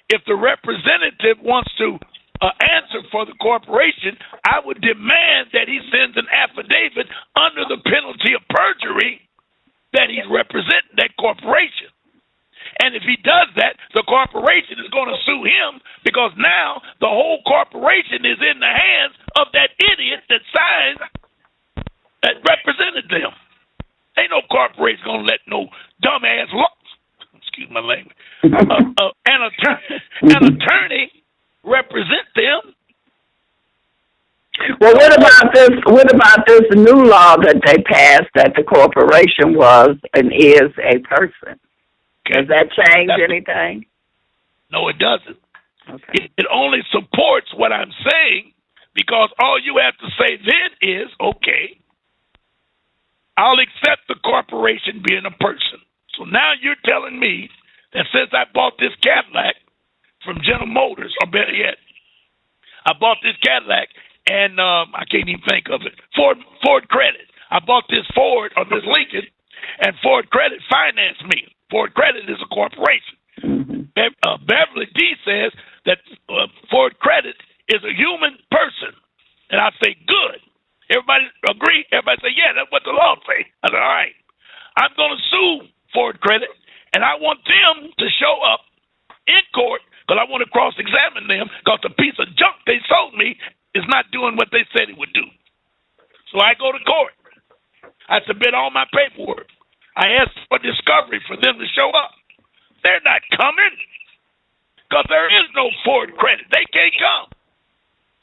if the representative wants to answer for the corporation, I would demand that he sends an affidavit under the penalty of perjury that he's representing that corporation. And if he does that, the corporation is going to sue him, because now the whole corporation is in the hands of that idiot that signed, that represented them. Ain't no corporation going to let no dumbass, excuse my language, an attorney represent them. Well, what about this? What about this new law that they passed that the corporation was and is a person? Okay. Does that change anything? No, it doesn't. Okay. It only supports what I'm saying, because all you have to say then is, okay, I'll accept the corporation being a person. So now you're telling me that since I bought this Cadillac from General Motors, or better yet, I bought this Cadillac and I can't even think of it, Ford Credit. I bought this Ford or this Lincoln, and Ford Credit financed me. Ford Credit is a corporation. Mm-hmm. Beverly D says that Ford Credit is a human person. And I say, good. Everybody agree? Everybody say, yeah, that's what the law say. I said, all right. I'm going to sue Ford Credit, and I want them to show up in court, because I want to cross-examine them, because the piece of junk they sold me is not doing what they said it would do. So I go to court. I submit all my paperwork. I ask for discovery for them to show up. They're not coming, because there is no Ford Credit. They can't come.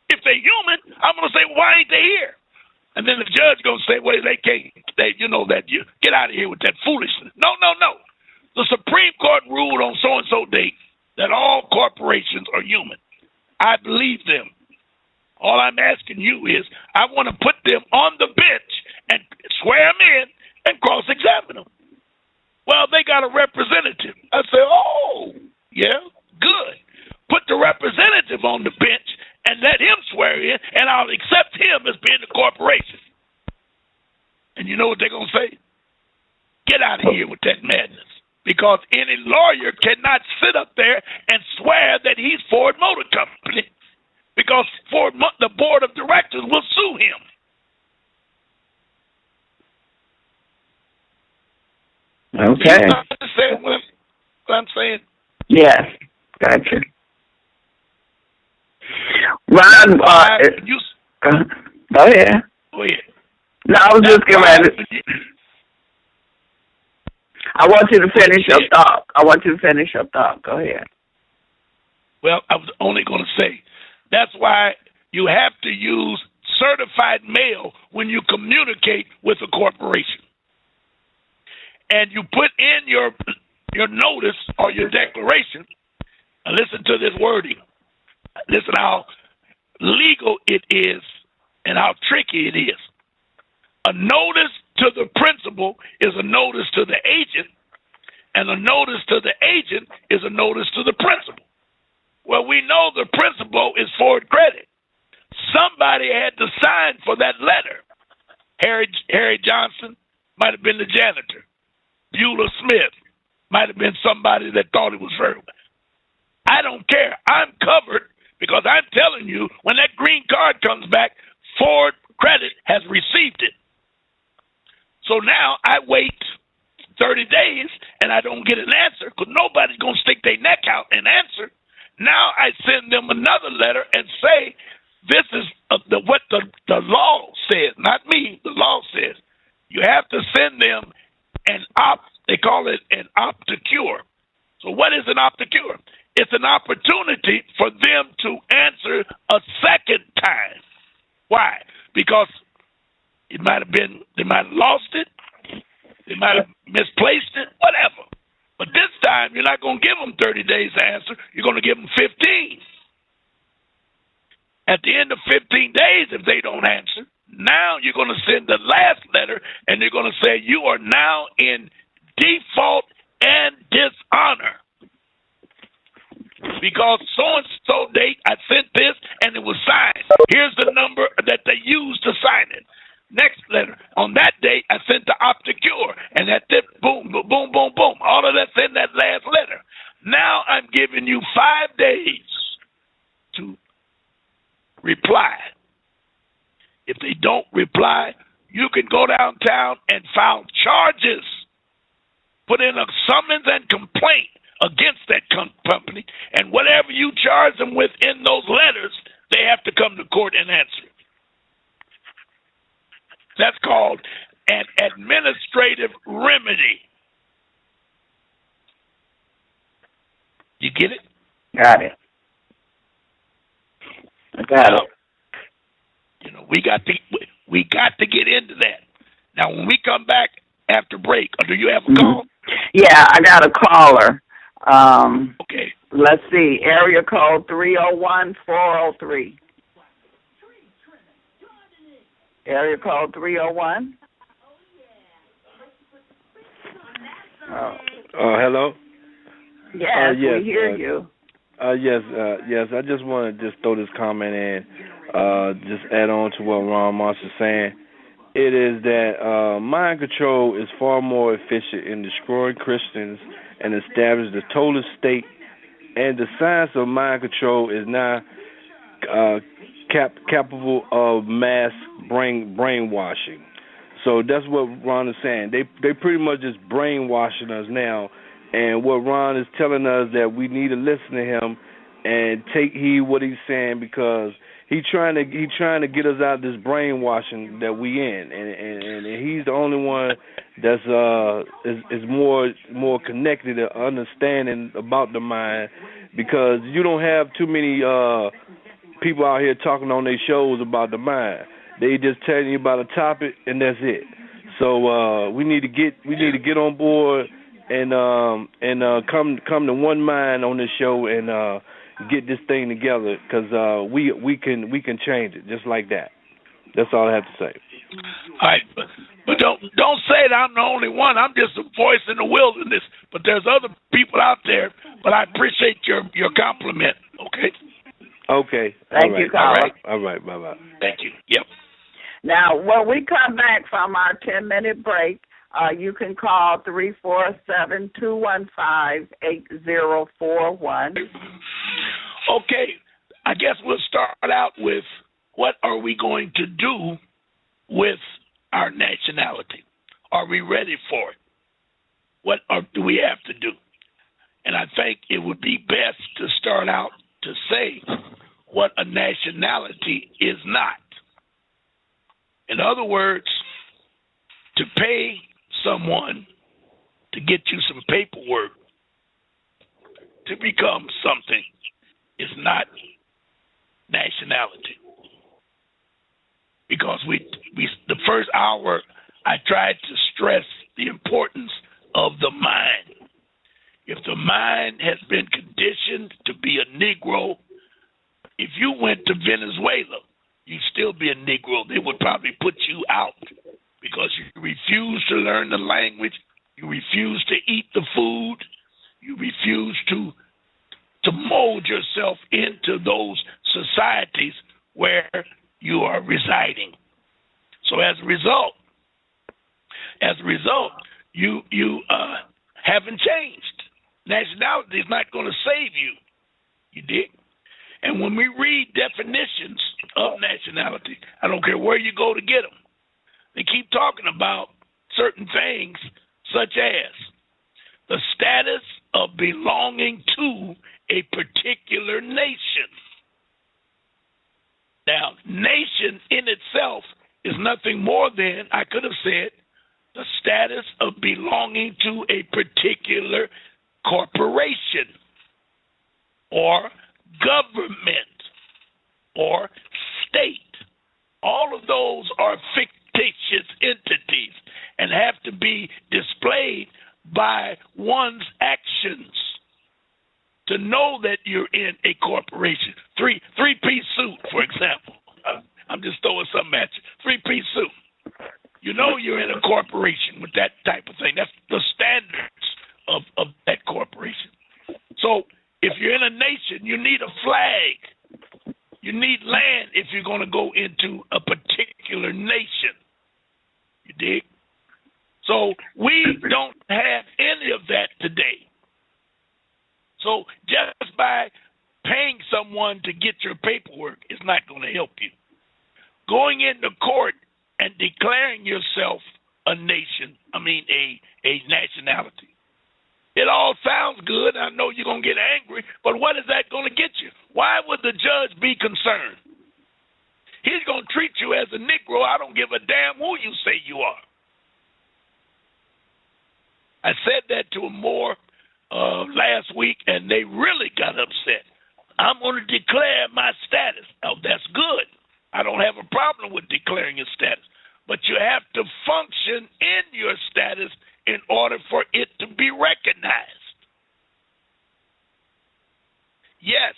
If they're human, I'm going to say, why ain't they here? And then the judge going to say, well, they can't. You get out of here with that foolishness. No. The Supreme Court ruled on so-and-so date that all corporations are human. I believe them. All I'm asking you is, I want to put them on the bench and swear them in and cross-examine them. Well, they got a representative. I say, oh, yeah, good. Put the representative on the bench and let him swear in, and I'll accept him as being the corporation. And you know what they're going to say? Get out of here with that madness. Because any lawyer cannot sit up there and swear that he's Ford Motor Company, because the board of directors will sue him. Okay. You understand what I'm saying? Yes, gotcha. Ron, go ahead. Go ahead. No, I was just getting ready. I want you to finish your thought. Go ahead. Well, I was only going to say, that's why you have to use certified mail when you communicate with a corporation. And you put in your notice or your declaration, and listen to this wording. Listen how legal it is and how tricky it is. A notice to the principal is a notice to the agent, and a notice to the agent is a notice to the principal. Well, we know the principal is Ford Credit. Somebody had to sign for that letter. Harry Johnson might have been the janitor. Beulah Smith might have been somebody that thought it was very. I don't care. I'm covered, because I'm telling you, when that green card comes back, Ford Credit has received it. So now I wait 30 days and I don't get an answer, because nobody's going to stick their neck out and answer. Now I send them another letter and say, this is what the law says, not me, the law says. You have to send them they call it an optacure. So what is an optacure? It's an opportunity for them to answer a second time. Why? Because they might have lost it, they might have misplaced it, whatever. But this time, you're not going to give them 30 days to answer. You're going to give them 15. At the end of 15 days, if they don't answer, now you're going to send the last letter, and you're going to say, you are now in default and dishonor. Because so-and-so date, I sent this, and it was signed. Here's the number that they used to sign it. Next letter. On that date, I sent the optacure, and that did boom, boom, boom, boom, boom. All of that's in that last letter. Now I'm giving you 5 days to reply. If they don't reply, you can go downtown and file charges. Put in a summons and complaint against that company, and whatever you charge them with in those letters, they have to come to court and answer it. That's called an administrative remedy. You get it? Got it. I got it. we got to get into that. Now, when we come back after break, or do you have a call? Yeah, I got a caller. Okay. Let's see, area code 301-403. Area code 301. Hello? Yes, yes, we hear you. Yes. I just want to just throw this comment in, just add on to what Ron Moss is saying. It is that mind control is far more efficient in destroying Christians and establishing the total state, and the science of mind control is now capable of mass brainwashing. So that's what Ron is saying. They pretty much just brainwashing us now, and what Ron is telling us that we need to listen to him and take heed what he's saying, because he's trying to get us out of this brainwashing that we in, and he's the only one that's is more connected to understanding about the mind, because you don't have too many people out here talking on their shows about the mind. They just telling you about a topic and that's it. So we need to get on board and come to one mind on this show and get this thing together, because we can change it just like that. That's all I have to say. All right, but don't say that I'm the only one. I'm just a voice in the wilderness. But there's other people out there. But I appreciate your compliment. Okay. Okay. Thank you, caller. All right. Bye-bye. Thank you. Yep. Now, when we come back from our 10-minute break, you can call 347-215-8041. Okay. I guess we'll start out with, what are we going to do with our nationality? Are we ready for it? What do we have to do? And I think it would be best to start out to say what a nationality is not. In other words, to pay someone to get you some paperwork to become something is not nationality. Because the first hour I tried to stress the importance of the mind. If the mind has been conditioned to be a Negro, if you went to Venezuela, you'd still be a Negro. They would probably put you out because you refuse to learn the language, you refuse to eat the food, you refuse to mold yourself into those societies where you are residing. So as a result, you haven't changed. Nationality is not going to save you. You dig? And when we read definitions of nationality, I don't care where you go to get them, they keep talking about certain things such as the status of belonging to a particular nation. Now, nation in itself is nothing more than, I could have said, the status of belonging to a particular corporation or government or state. All of those are fictitious entities and have to be displayed by one's actions to know that you're in a corporation. Three-piece suit, for example. I'm just throwing something at you. Three-piece suit. You know you're in a corporation with that type of thing. That's the standards of that corporation. So if you're in a nation, you need a flag. You need land if you're going to go into a particular nation. You dig? So we don't have any of that today. So just by paying someone to get your paperwork is not going to help you. Going into court and declaring yourself a nation, a nationality. It all sounds good. I know you're going to get angry, but what is that going to get you? Why would the judge be concerned? He's going to treat you as a Negro. I don't give a damn who you say you are. I said that to him more last week, and they really got upset. I'm going to declare my status. Oh, that's good. I don't have a problem with declaring your status. But you have to function in your status in order for it to be recognized. Yes.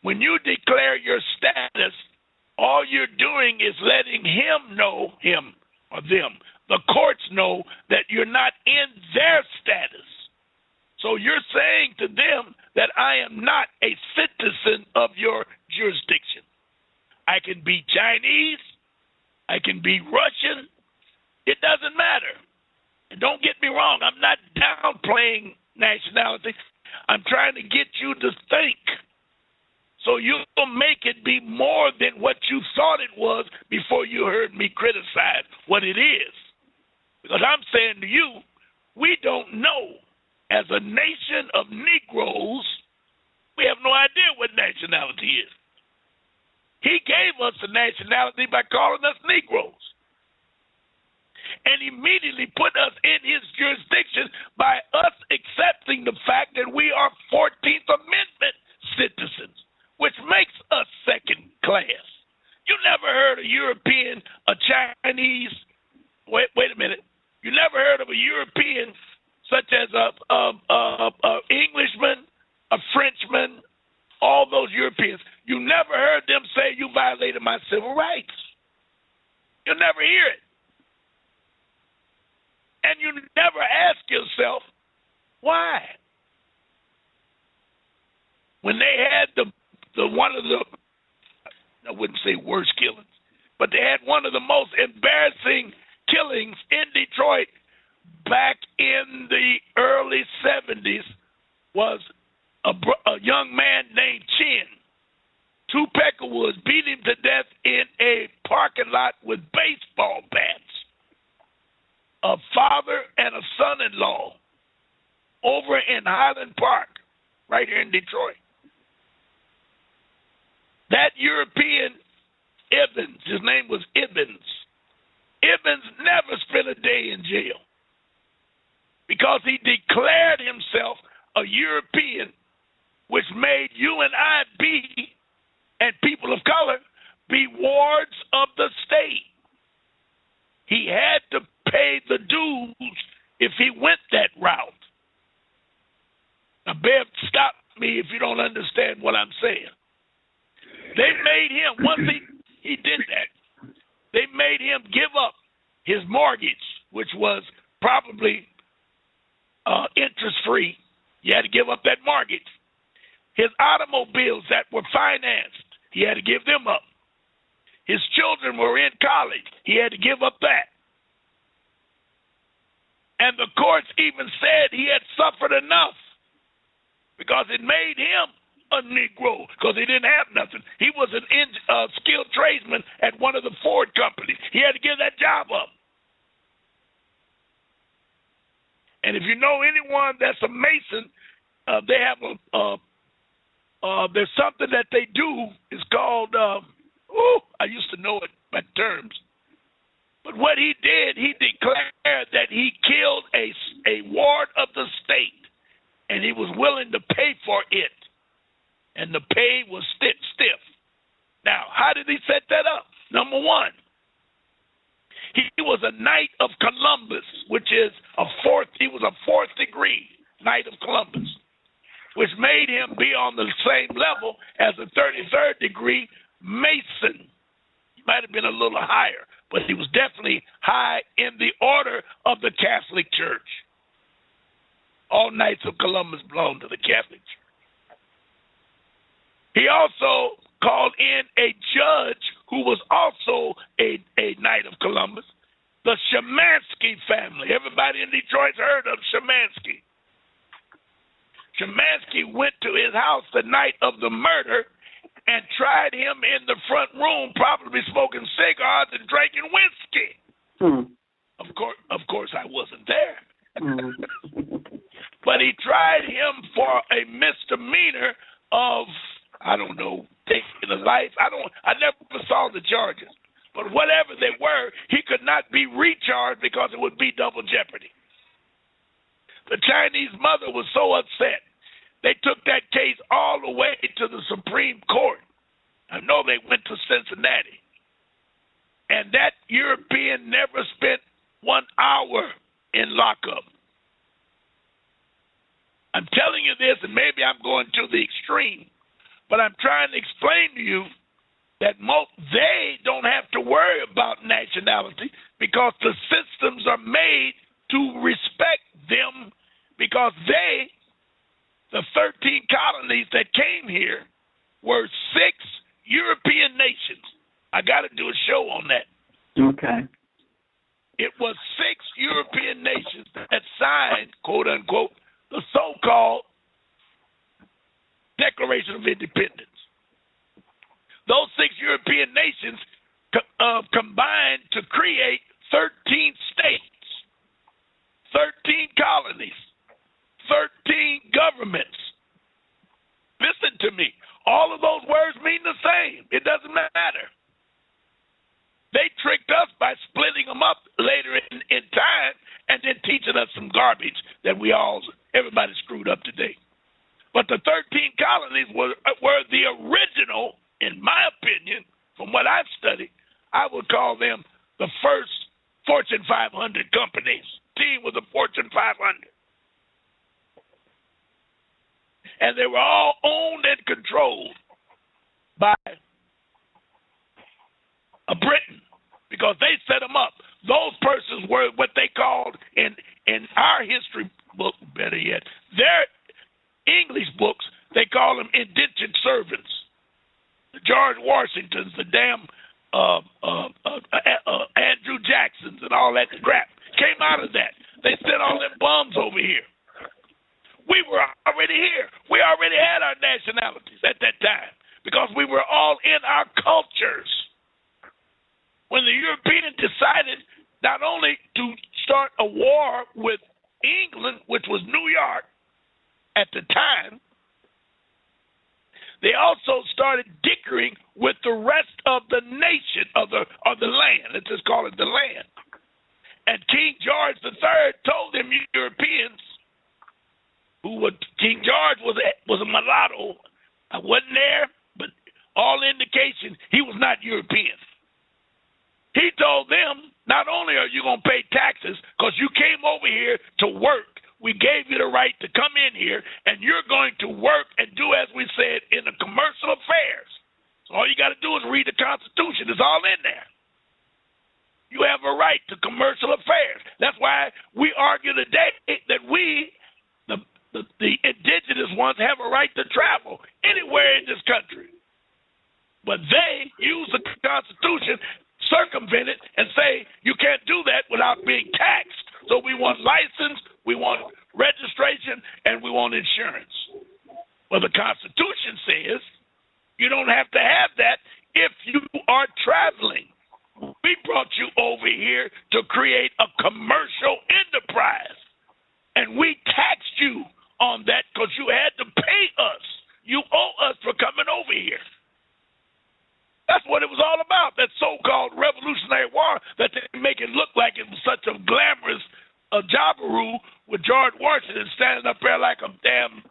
When you declare your status, all you're doing is letting him or them, the courts know that you're not in their status. So you're saying to them that I am not a citizen of your jurisdiction. I can be Chinese, I can be Russian, it doesn't matter. And don't get me wrong, I'm not downplaying nationality. I'm trying to get you to think. So you'll make it be more than what you thought it was before you heard me criticize what it is. Because I'm saying to you, we don't know. As a nation of Negroes, we have no idea what nationality is. He gave us a nationality by calling us Negroes. And immediately put us in his jurisdiction by us accepting the fact that we are 14th Amendment citizens, which makes us second class. You never heard a European, a Chinese, wait a minute. You never heard of a European such as a Englishman, a Frenchman, all those Europeans. You never heard them say you violated my civil rights. You'll never hear it. And you never ask yourself, why? When they had one of the, I wouldn't say worst killings, but they had one of the most embarrassing killings in Detroit back in the early 70s, was a young man named Chin. Two Peckerwoods beat him to death in a parking lot with baseball bats. A father and a son-in-law over in Highland Park, right here in Detroit. That European, Evans, his name was Evans. Evans never spent a day in jail because he declared himself a European, which made you and I and people of color be wards of the state. He had to pay the dues if he went that route. Now, Bev, stop me if you don't understand what I'm saying. They made him, once he did that, they made him give up his mortgage, which was probably interest-free. He had to give up that mortgage. His automobiles that were financed, he had to give them up. His children were in college. He had to give up that. And the courts even said he had suffered enough because it made him a Negro because he didn't have nothing. He was a skilled tradesman at one of the Ford companies. He had to give that job up. And if you know anyone that's a mason, they have there's something that they do. It's called, I used to know it by terms. But what he did, he declared that he killed a ward of the state, and he was willing to pay for it. And the pay was stiff. Now, how did he set that up? Number one, he was a Knight of Columbus, which is he was a fourth degree Knight of Columbus, which made him be on the same level as a 33rd degree Mason. He might have been a little higher, but he was definitely high in the order of the Catholic Church. All Knights of Columbus belong to the Catholic Church. He also called in a judge who was also a Knight of Columbus, the Shemansky family. Everybody in Detroit's heard of Shemansky. Shemansky went to his house the night of the murder and tried him in the front room, probably smoking cigars and drinking whiskey. Of course, I wasn't there. But he tried him for a misdemeanor of, I don't know, taking a life. I never saw the charges. But whatever they were, he could not be recharged because it would be double jeopardy. The Chinese mother was so upset. They took that case all the way to the Supreme Court. I know they went to Cincinnati. And that European never spent 1 hour in lockup. I'm telling you this, and maybe I'm going to the extreme, but I'm trying to explain to you that they don't have to worry about nationality because the systems are made to respect them, because the 13 colonies that came here were 6 European nations. I got to do a show on that. Okay. It was 6 European nations that signed, quote unquote, the so-called Declaration of Independence. Those 6 European nations combined to create 13 states, 13 colonies, 13 governments. Listen to me. All of those words mean the same. It doesn't matter. They tricked us by splitting them up later in time and then teaching us some garbage that everybody screwed up today. But the 13 colonies were the original, in my opinion, from what I've studied. I would call them the first Fortune 500 companies. Team was a Fortune 500. And they were all owned and controlled by a Britain, because they set them up. Those persons were what they called in our history book, better yet, their English books, they call them indentured servants. The George Washingtons, the damn Andrew Jacksons and all that crap came out of that. They sent all them bums over here. We were already here. We already had our nationalities at that time because we were all in our cultures. When the Europeans decided not only to start a war with England, which was New York at the time, they also started dickering with the rest of the nation, or the land. Let's just call it the land. And King George III told them Europeans, King George was a mulatto. I wasn't there, but all indication he was not European. He told them, not only are you going to pay taxes because you came over here to work, we gave you the right to come in here, and you're going to work and do as we said in the commercial affairs. So all you got to do is read the Constitution. It's all in there. You have a right to commercial affairs. That's why we argue today that we, the indigenous ones, have a right to travel anywhere in this country. But they use the Constitution, circumvent it, and say you can't do that without being taxed. So we want license, we want registration, and we want insurance. Well, the Constitution says you don't have to have that if you are traveling. We brought you over here to create a commercial enterprise, and we taxed you on that because you had to pay us. You owe us for coming over here. That's what it was all about, that so-called Revolutionary War that they make it look like it was such a glamorous jobberoo with George Washington standing up there like a damn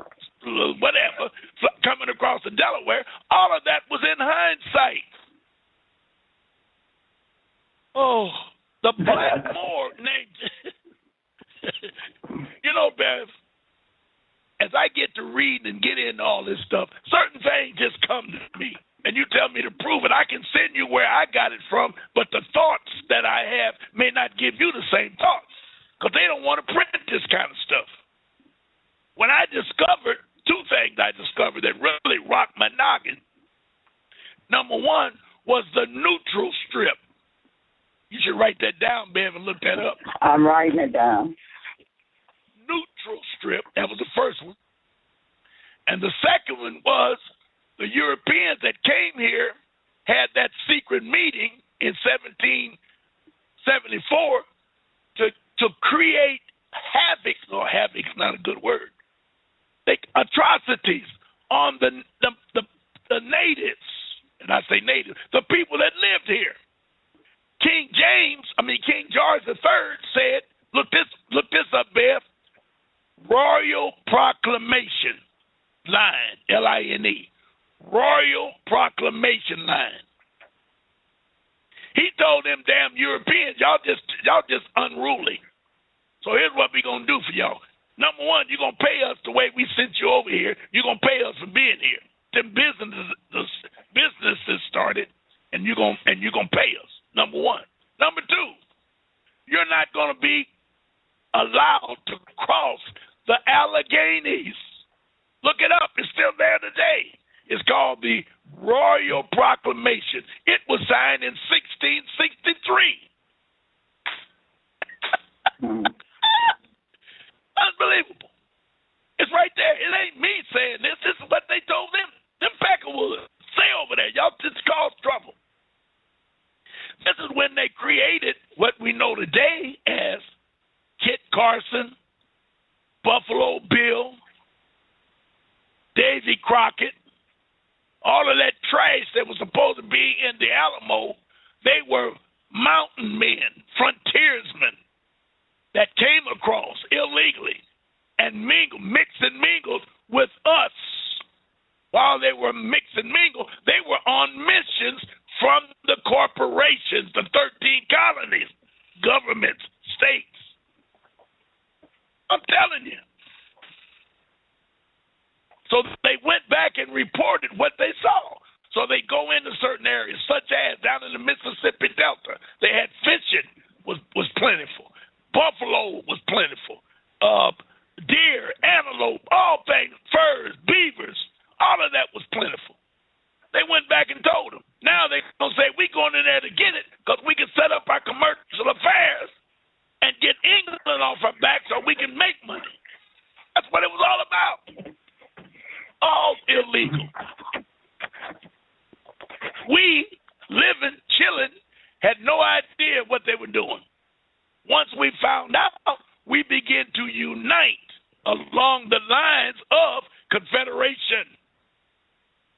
whatever, coming across the Delaware. All of that was in hindsight. Oh, the Black Moor named... You know, Bev, as I get to read and get into all this stuff, certain things just come to me. And you tell me to prove it. I can send you where I got it from, but the thoughts that I have may not give you the same thoughts because they don't want to print this kind of stuff. When I discovered, 2 things I discovered that really rocked my noggin. Number 1 was the neutral strip. You should write that down, Bev, and look that up. I'm writing it down. Neutral strip, that was the first one. And the second one was the Europeans that came here had that secret meeting in 1774 to create havoc, or havoc's not a good word, atrocities on the natives, and I say natives, the people that lived here. King George III said, look this up, Bev, Royal Proclamation, line, Line, Royal Proclamation line. He told them damn Europeans, y'all just unruly. So here's what we're going to do for y'all. Number one, you're going to pay us the way we sent you over here. You're going to pay us for being here. Them businesses started, and you're going to pay us, number one. Number two, you're not going to be allowed to cross the Alleghenies. Look it up. It's still there today. It's called the Royal Proclamation. It was signed in 1663. Unbelievable. It's right there. It ain't me saying this. This is what they told them. Them Peckerwoods. Stay over there. Y'all just cause trouble. This is when they created what we know today as Kit Carson, Buffalo Bill, Davy Crockett, all of that trash that was supposed to be in the Alamo. They were mountain men, frontiersmen that came across illegally and mixed and mingled with us. While they were mixed and mingled, they were on missions from the corporations, the 13 colonies, governments, states. I'm telling you. So they went back and reported what they saw. So they go into certain areas, such as down in the Mississippi Delta, they had fishing was plentiful. Buffalo was plentiful. Deer, antelope, all things, furs, beavers, all of that was plentiful. They went back and told them. Now they're going to say, we're going in there to get it because we can set up our commercial affairs and get England off our back so we can make money. That's what it was all about. All illegal. We, living, chilling, had no idea what they were doing. Once we found out, we began to unite along the lines of confederation.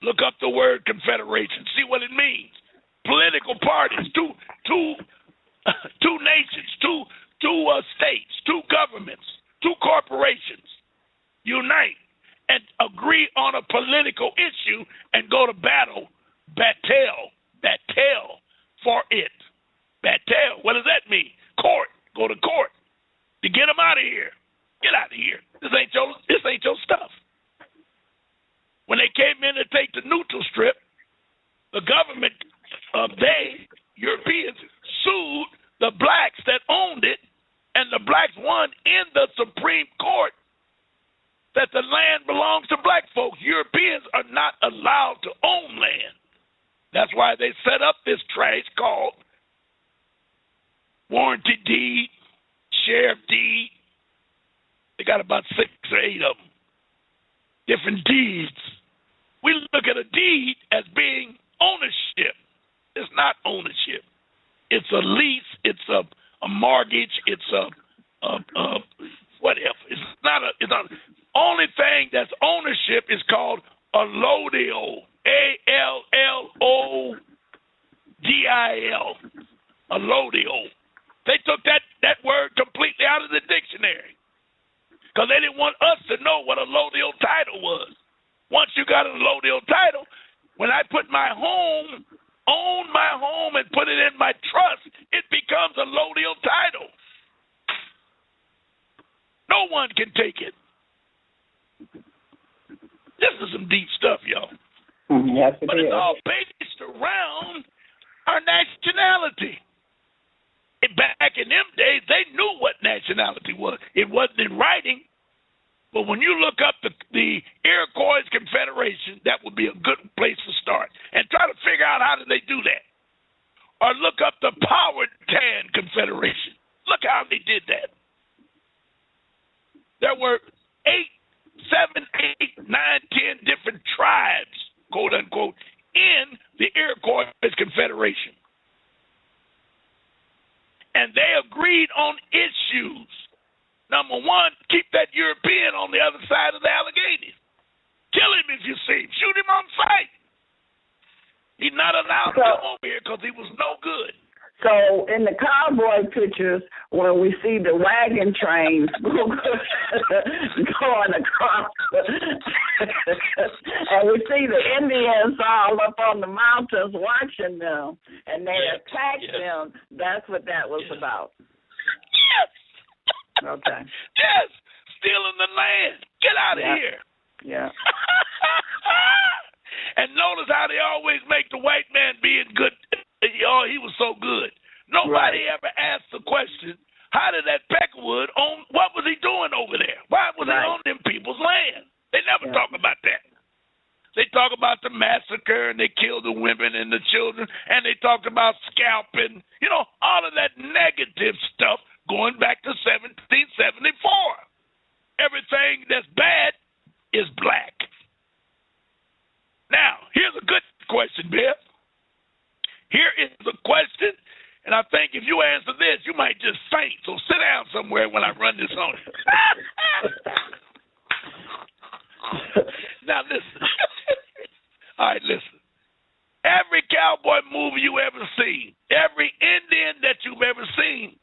Look up the word confederation. See what it means. Political parties, two nations, two states, two governments, two corporations unite and agree on a political issue and go to battle for it. Battle, what does that mean? Court, go to court to get them out of here. Get out of here. This ain't your stuff. When they came in to take the neutral strip, the government Europeans sued the blacks that owned it, and the blacks won in the Supreme Court that the land belongs to black folks. Europeans are not allowed to own land. That's why they set up this trash called warranty deed, sheriff deed. They got about 6 or 8 of them. Different deeds. We look at a deed as being ownership. It's not ownership. It's a lease. It's a mortgage. It's a whatever. It's not. Only thing that's ownership is called allodial. allodil. Allodial. They took that word completely out of the dictionary because they didn't want us to know what a allodial title was. Once you got an allodial title, when I put my home, own my home and put it in my trust, it becomes a allodial title. No one can take it. This is some deep stuff, y'all. Yes, it but is. It's all based around our nationality. And back in them days, they knew what nationality was. It wasn't in writing. But when you look up the Iroquois Confederation, that would be a good place to start. And try to figure out how did they do that. Or look up the Powhatan Confederation. Look how they did that. There were 7, 8, 9, 10 different tribes, quote unquote, in the Iroquois Confederation. And they agreed on issues. Number one, keep that European on the other side of the Alleghenies. Kill him if you see him. Shoot him on sight. He's not allowed to come over here because he was no good. So in the cowboy pictures, when we see the wagon trains going across, and we see the Indians all up on the mountains watching them, and they attack them. That's what that was about. Yes. Okay. Yes. Stealing the land. Get out of here. Yeah. And notice how they always make the white man being good. Oh, he was so good. Nobody ever asked the question, how did that Peckerwood own, what was he doing over there? Why was he on them people's land? They never talk about that. They talk about the massacre and they killed the women and the children, and they talked about scalping, all of that negative stuff going back to 1774. Everything that's bad is black. Now, here's a good question, Bill. Here is the question, and I think if you answer this, you might just faint. So sit down somewhere when I run this on you. Now, listen. All right, listen. Every cowboy movie you ever seen, every Indian that you've ever seen,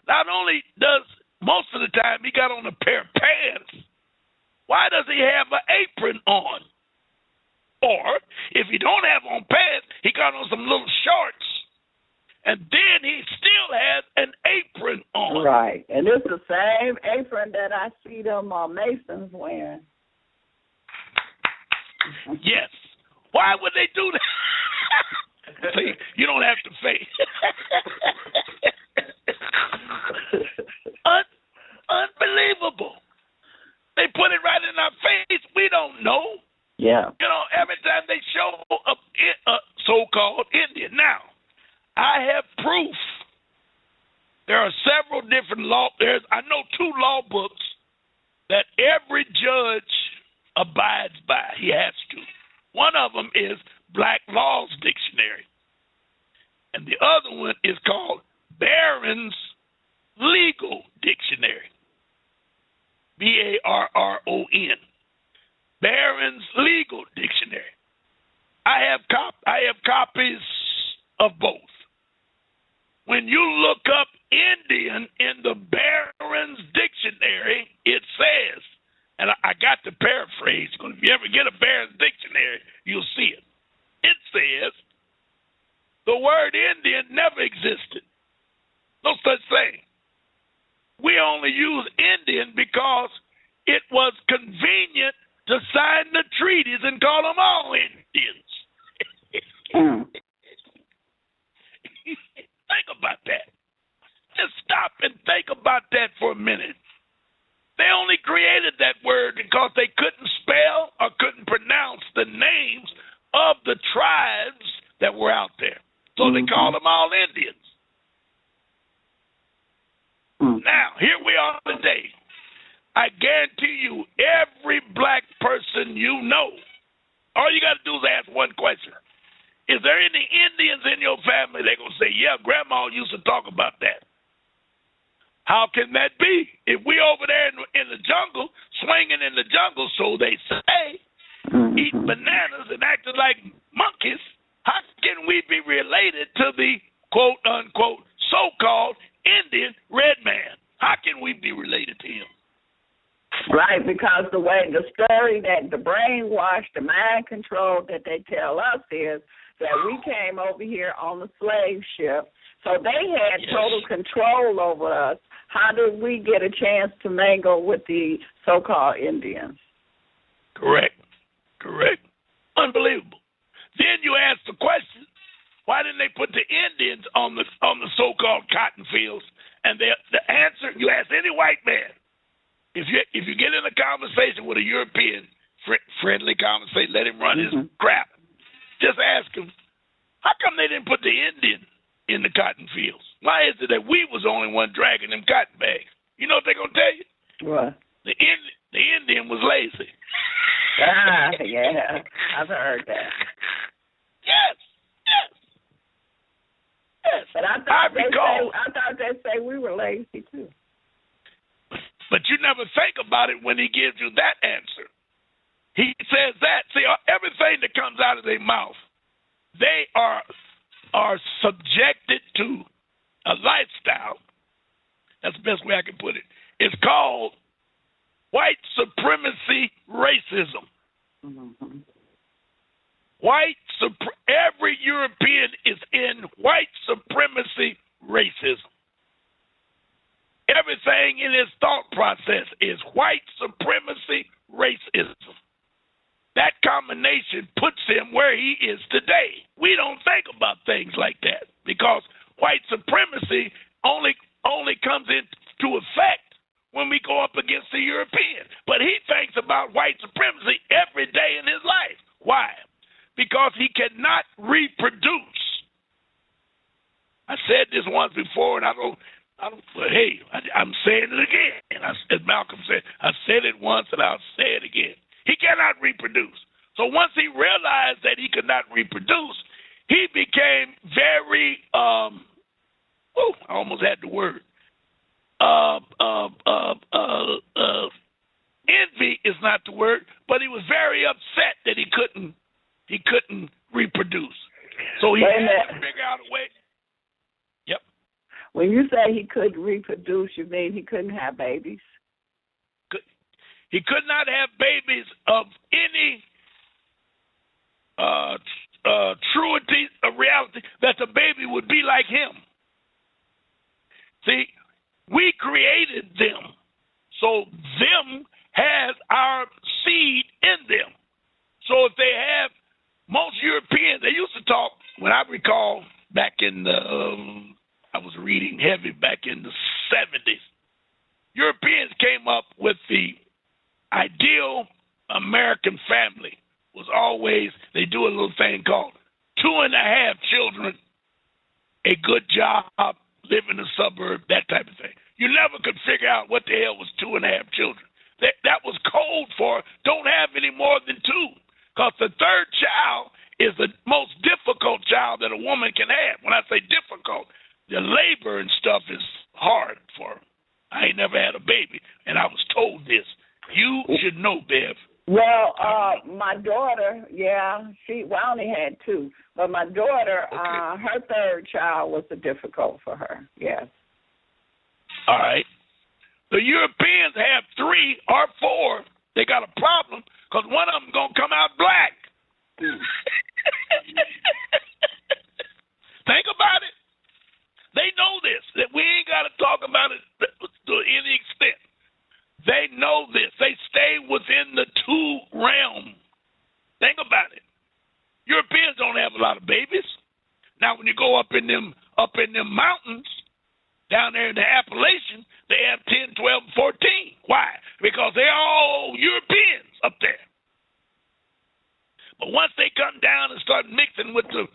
not only does most of the time he got on a pair of pants, why does he have an apron on? Or, if he don't have on pants, he got on some little shorts, and then he still has an apron on. Right, and it's the same apron that I see them Masons wearing. Yes. Why would they do that? See, you don't have to face. Unbelievable. They put it right in our face. We don't know. Yeah. Every time they show a so-called Indian. Now, I have proof. There are several different I know 2 law books that every judge abides by. He has to. One of them is Black Laws Dictionary. And the other one is called Barron's Legal Dictionary. Barron. Barron's Legal Dictionary. I have copies of both. When you look up Indian in the Barron's Dictionary, it says, and I got to paraphrase, because if you ever get a Barron's Dictionary, you'll see it. It says, the word Indian never existed. No such thing. We only use Indian because it was convenient to sign the treaties and call them all Indians. Think about that. Just stop and think about that for a minute. They only created that word because they couldn't spell or couldn't pronounce the names of the tribes that were out there. So they called them all Indians. Now, here we are today. I guarantee you, every black person you know, all you got to do is ask one question. Is there any Indians in your family? They're going to say, yeah, Grandma used to talk about that. How can that be? If we over there in the jungle, swinging in the jungle, so they say, eating bananas and acting like monkeys, how can we be related to the quote-unquote so-called Indian red man? How can we be related to him? Right, because the story that the brainwash, the mind control that they tell us is that we came over here on the slave ship, so they had total control over us. How did we get a chance to mingle with the so-called Indians? Correct. Unbelievable. Then you ask the question, why didn't they put the Indians on the so-called cotton fields? And the answer, you ask any white man, if you get in a conversation with a European, friendly conversation, let him run his crap. Just ask him, how come they didn't put the Indian in the cotton fields? Why is it that we was the only one dragging them cotton bags? You know what they're going to tell you? What? The Indian was lazy. Yeah, I've heard that. Yes. But I thought they say we were lazy too. But you never think about it when he gives you that answer. He says that. See, everything that comes out of their mouth, they are subjected to a lifestyle That's the best way I can put it. It's called white supremacy racism. Mm-hmm. Every European is in white supremacy racism. Everything in his thought process is white supremacy racism. That combination puts him where he is today. We don't think about things like that because white supremacy only comes into effect when we go up against the European. But he thinks about white supremacy every day in his life. Why? Because he cannot reproduce. I said this once before, and I'm saying it again. As Malcolm said, I said it once, and I'll say it again. He cannot reproduce. So once he realized that he could not reproduce, he became very, I almost had the word. Envy is not the word, but he was very upset that he couldn't reproduce. So he had to figure out a way. Yep. When you say he couldn't reproduce, you mean he couldn't have babies? He could not have babies of any truity of reality that the baby would be like him. See, we created them, so them has our seed in them. So if they have, most Europeans, they used to talk, when I recall back in I was reading heavy back in the 70s, Europeans came up with the ideal American family was always, they do a little thing called 2.5 children, a good job, live in the suburb, that type of thing. You never could figure out what the hell was 2.5 children. That was code for don't have any more than 2, because the third child is the most difficult child that a woman can have. When I say difficult, the labor and stuff is hard for her. I ain't never had a baby, and I was told this. You should know, Bev. Well, my daughter, I only had 2, but my daughter, her third child was difficult for her, yes. All right. The Europeans have 3 or 4. They got a problem because one of them going to come out black. Think about it. They know this, that we ain't got to talk about it to any extent. They know this. They stay within the 2 realm. Think about it. Europeans don't have a lot of babies. Now, when you go up in them mountains, down there in the Appalachian, they have 10, 12, 14. Why? Because they're all Europeans up there. But once they come down and start mixing with the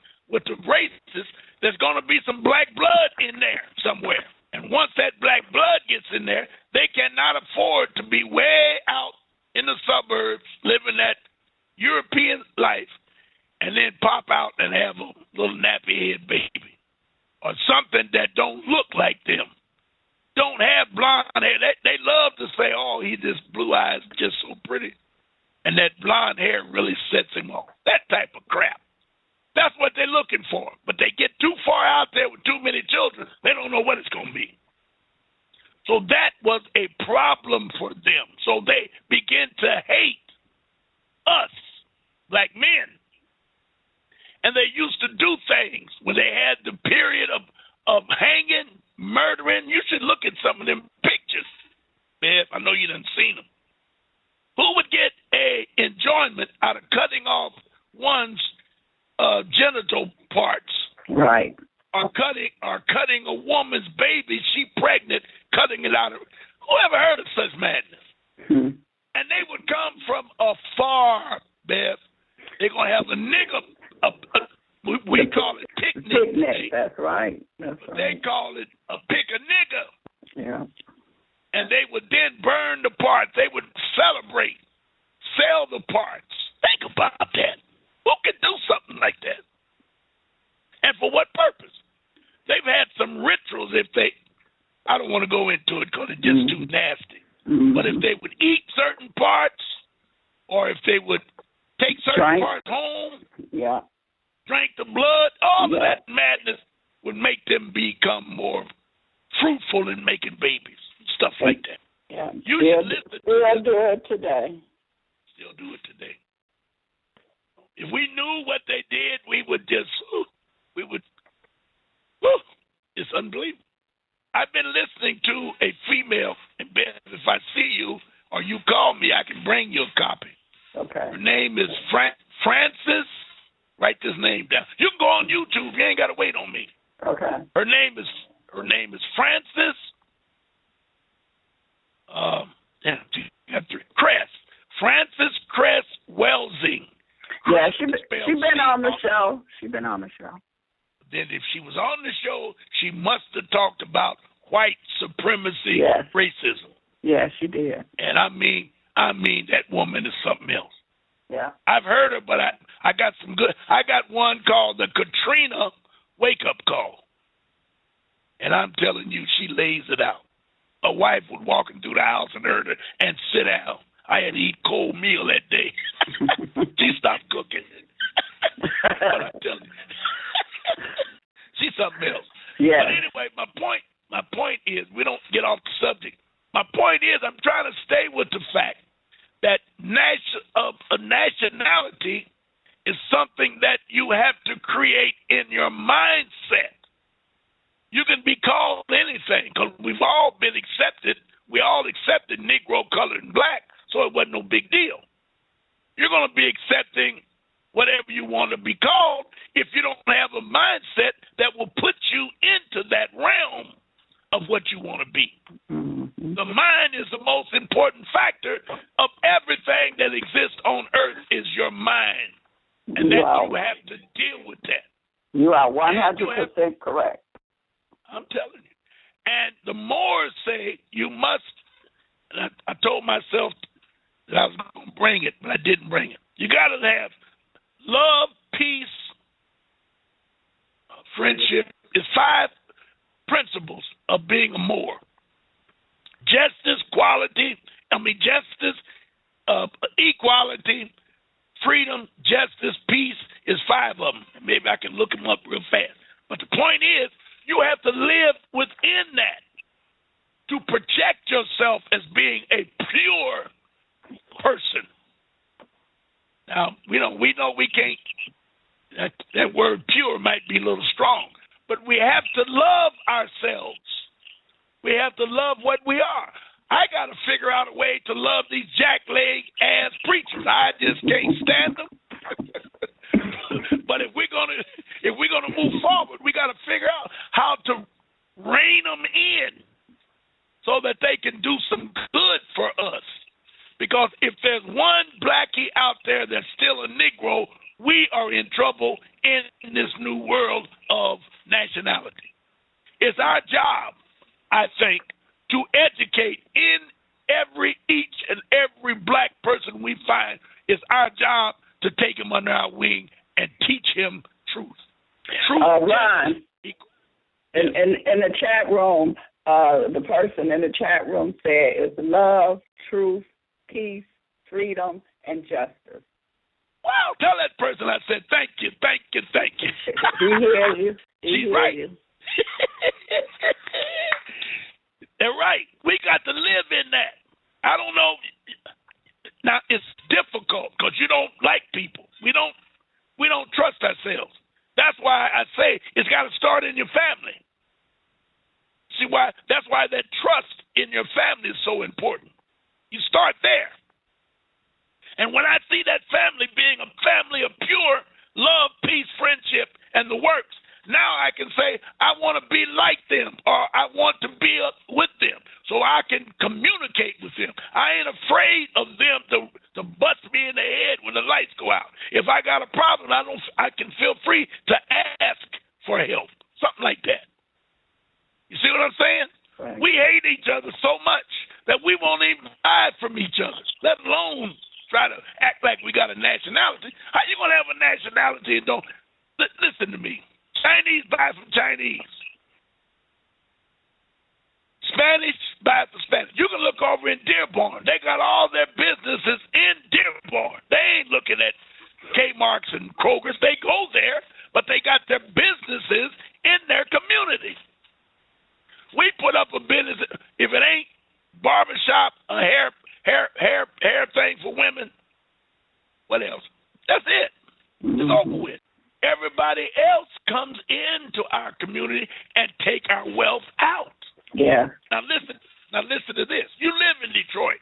races, there's going to be some black blood in there somewhere. And once that black blood gets in there, they cannot afford to be way out in the suburbs living that European life and then pop out and have a little nappy head baby or something that don't look like them. Don't have blonde hair. They love to say, oh, he just blue eyes, just so pretty. And that blonde hair really sets him off. That type of crap. That's what they're looking for. But they get too far out there with too many children, they don't know what it's going to be. So that was a problem for them. So they begin to hate us, black men. And they used to do things when they had the period of hanging, murdering. You should look at some of them pictures, Bev. I know you done seen them. Who would get a enjoyment out of cutting off one's genital parts? Right. Or cutting a woman's baby, she pregnant, cutting it out of. Who ever heard of such madness? And they would come from afar, Bev. They're gonna have a nigger. We call it picnic. That's right. They call it a pick-a-nigger. Yeah. And they would then burn the parts. They would celebrate, sell the parts. Think about that. Who could do something like that? And for what purpose? They've had some rituals I don't want to go into it because it's just too nasty. But if they would eat certain parts or if they would take certain parts home, drink the blood, all of that madness would make them become more fruitful in making babies, stuff like that. Yeah, You should listen. Still do it today. Still do it today. If we knew what they did, we would. It's unbelievable. I've been listening to a female, and if I see you or you call me, I can bring you a copy. Okay. Her name is Frances. Write this name down. You can go on YouTube. You ain't got to wait on me. Okay. Her name is Frances. Cress. Frances Cress Welsing. Yeah, she been on the show. Then if she was on the show, she must have talked about white supremacy, racism. Yeah, she did. And I mean that woman is something else. Yeah. I've heard her, but I got some good. I got one called the Katrina Wake Up Call. And I'm telling you, she lays it out. A wife was walking through the house and heard her and sit down. I had to eat cold meal that day. She stopped cooking. But I'm telling you, she's something else. Yeah. But anyway, my point is, we don't get off the subject. My point is, I'm trying to stay with the fact that a nationality is something that you have to create in your mindset. You can be called anything because we've all been accepted. We all accepted Negro, colored, and black, so it wasn't no big deal. You're going to be accepting whatever you want to be called if you don't have a mindset that will put you into that realm of what you want to be. Mm-hmm. The mind is the most important factor of everything that exists on earth is your mind. And that you have to deal with that. You are 100% correct. I'm telling you. And the Moors say you must, and I told myself that I was going to bring it, but I didn't bring it. You got to have love, peace, friendship. It's 5 principles of being a Moor. Justice, equality, freedom, justice, peace is 5 of them. Maybe I can look them up real fast. But the point is, you have to live within that to project yourself as being a pure person. Now, we know we can't, that word pure might be a little strong, but we have to love ourselves. We have to love what we are. I got to figure out a way to love these jackleg ass preachers. I just can't stand them. But if we're gonna move forward, we got to figure out how to rein them in so that they can do some good for us. Because if there's one blackie out there that's still a Negro, we are in trouble in this new world of nationality. It's our job, I think, to educate in each and every black person we find. It's our job to take him under our wing and teach him truth. Ron, in the chat room, the person in the chat room said it's love, truth, peace, freedom, and justice. Wow, tell that person I said thank you. He hears you. She's right. They're right. We got to live in that. I don't know. Now, it's difficult because you don't like people. We don't trust ourselves. That's why I say it's got to start in your family. See why? That's why that trust in your family is so important. You start there. And when I see that family being a family of pure love, peace, friendship, and the works, now I can say I want to be like them or I want to be with them so I can communicate with them. I ain't afraid of them to bust me in the head when the lights go out. If I got a problem, I can feel free to ask for help, something like that. You see what I'm saying? Right. We hate each other so much that we won't even hide from each other, let alone try to act like we got a nationality. How you going to have a nationality and don't... Listen to me. Chinese buy from Chinese. Spanish buy from Spanish. You can look over in Dearborn. They got all their businesses in Dearborn. They ain't looking at Kmart's and Kroger's. They go there, but they got their businesses in their community. We put women. What else? That's it. It's over with. Everybody else comes into our community and take our wealth out. Yeah. Now listen to this. You live in Detroit.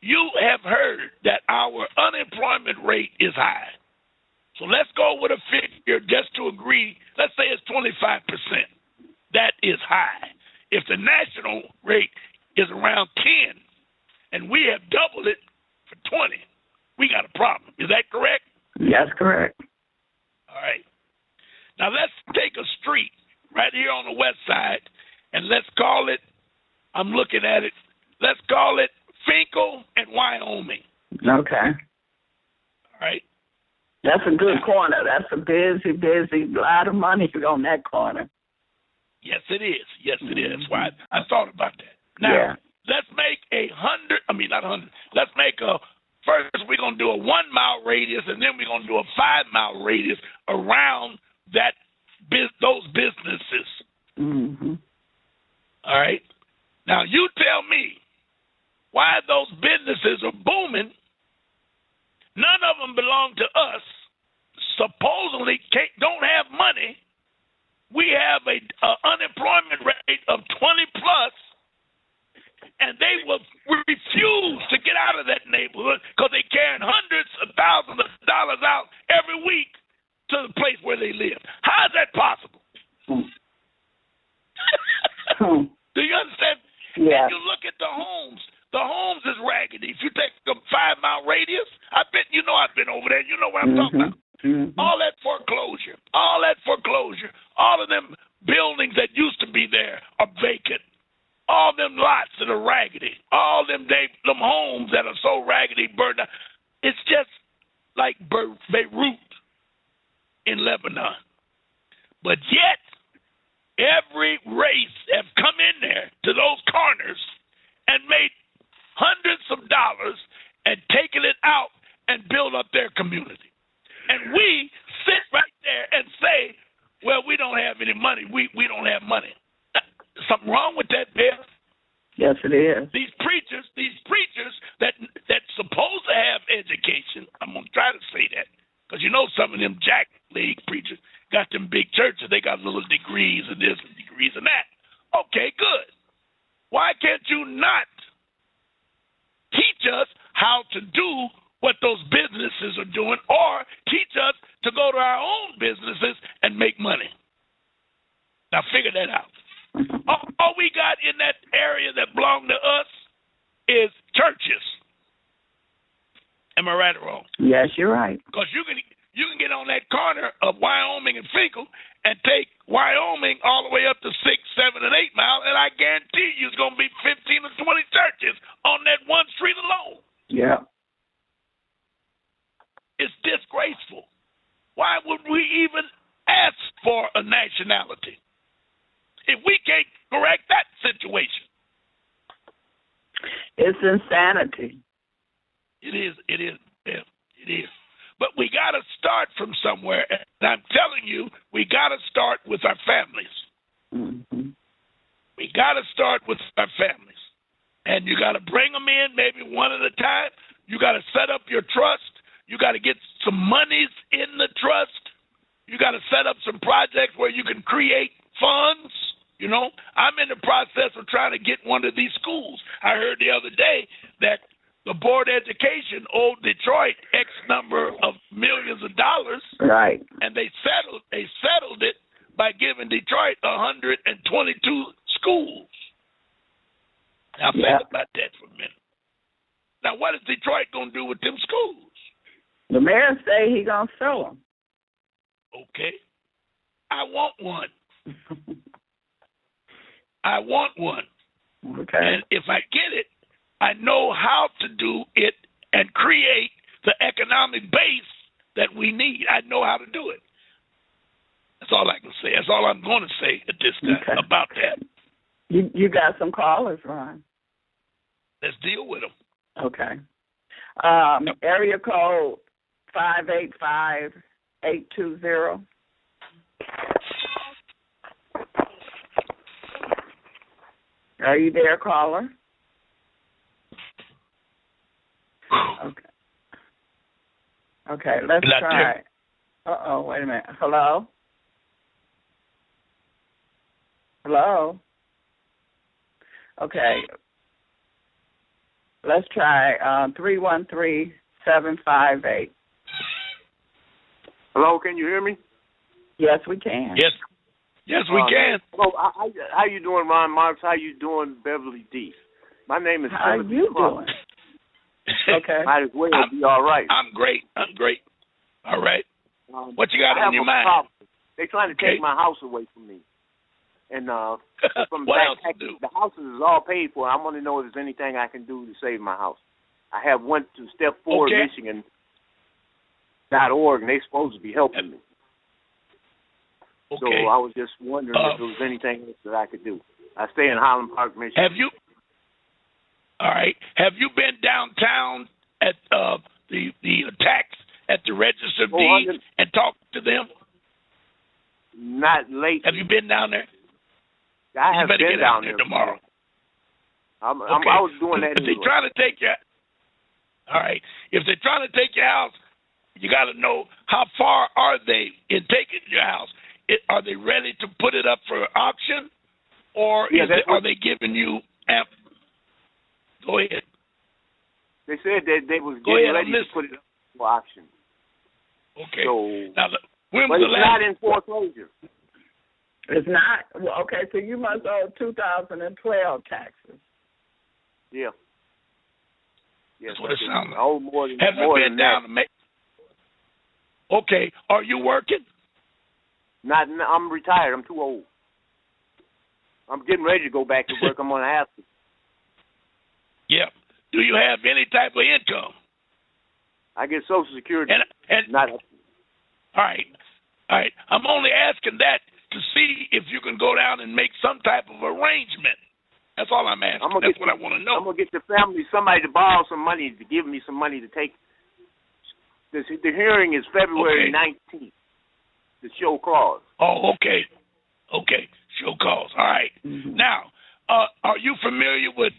You have heard that our unemployment rate is high. So let's go with a figure just to agree. Let's say it's 25%. That is high. If the national rate is around 10 and we have doubled it for 20, we got a problem. Is that correct? That's correct. All right. Now let's take a street right here on the west side and let's call it, I'm looking at it, let's call it Finkel and Wyoming. Okay. All right. That's a good corner. That's a busy, lot of money on that corner. Yes, it is. Yes, it is. That's why I thought about that. Now, let's make let's make first we're going to do a 1 mile radius and then we're going to do a 5 mile radius around those businesses. Mm-hmm. All right. Now, you tell me why those businesses are booming. None of them belong to us. Supposedly don't have money. We have a unemployment rate of 20 plus, and they will refuse to get out of that neighborhood because they're carrying hundreds of thousands of dollars out every week to the place where they live. How is that possible? Do you understand? Yeah. And you look at the homes. The homes is raggedy. If you take the 5 mile radius, I've been over there. You know what I'm talking about. Mm-hmm. All that foreclosure. All of them buildings that used to be there are vacant. All them lots that are raggedy. All them homes that are so raggedy, burned out. It's just like Beirut in Lebanon. But yet, every race have come in there to those corners and made hundreds of dollars and taken it out and build up their community. And we sit right there and say, well, we don't have any money. We don't have money. Something wrong with that, Bill? Yes, it is. These preachers that supposed to have education, I'm going to try to say that, because some of them Jack League preachers got them big churches. They got little degrees and this and degrees and that. Okay, good. Why can't you not teach us how to do what those businesses are doing, or teach us to go to our own businesses and make money? Now figure that out. All we got in that area that belong to us is churches. Am I right or wrong? Yes, you're right. Because you can get on that corner of Wyoming and Finkel and take Wyoming all the way up to 6, 7, and 8 mile, and I guarantee you it's going to be 15 or 20 churches on that one street alone. Yeah. It's disgraceful. Why would we even ask for a nationality if we can't correct that situation? It's insanity. It is. Yeah, it is. But we got to start from somewhere, and I'm telling you, we got to start with our families. Mm-hmm. We got to start with our families. And you got to bring them in maybe one at a time. You got to set up your trust. You got to get some monies in the trust. You got to set up some projects where you can create funds. I'm in the process of trying to get one of these schools. I heard the other day that the Board of Education owed Detroit X number of millions of dollars. Right. And they settled it by giving Detroit 122 schools. Now think about that for a minute. Now what is Detroit going to do with them schools? The mayor say he going to sell them. Okay. I want one. I want one. Okay. And if I get it, I know how to do it and create the economic base that we need. I know how to do it. That's all I can say. That's all I'm going to say at this time about that. You got some callers, Ron. Let's deal with them. Okay. Area code 585-820. Are you there, caller? Okay. Okay, let's try. Wait a minute. Hello? Hello? Okay. Let's try 313-758. Hello, can you hear me? Yes, we can. Yes. Yes, we can. Hello, how you doing, Ron Marks? How you doing, Beverly D? My name is How Timothy you Clark. doing? Okay. Might as well be all right. I'm great. All right. What you got on your mind? Problem. They're trying to take my house away from me. And from what else back, do? the house is all paid for. I want to know if there's anything I can do to save my house. I have went to Step Forward Michigan.org, and they're supposed to be helping me. Okay. So I was just wondering if there was anything else that I could do. I stay in Highland Park, Michigan. Have you? All right. Have you been downtown at the tax at the Register of Deeds and talked to them? Not late. Have you been down there? I have been down there tomorrow. I was doing that. If they're trying to take you, all right. If they're trying to take your house, you got to know how far are they in taking your house. Are they ready to put it up for auction, or are they giving you? Go ahead. They said that they was getting ready to put it up for auction. Okay. So, now, when but was it's not in foreclosure. It's not? Well, okay, so you must owe 2012 taxes. Yeah. Yes, that's what it sounds like. Oh, more than, have more you been than down that. to make? Okay. Are you working? Not. I'm retired. I'm too old. I'm getting ready to go back to work. I'm going to have to. Yeah. Do you have any type of income? I get Social Security. And not. All right. I'm only asking that to see if you can go down and make some type of arrangement. That's all I'm asking. That's what I want to know. I'm going to get the family, somebody to borrow some money, to give me some money to take. The hearing is February 19th, the show cause. Oh, okay. Okay, show cause. All right. Mm-hmm. Now, are you familiar with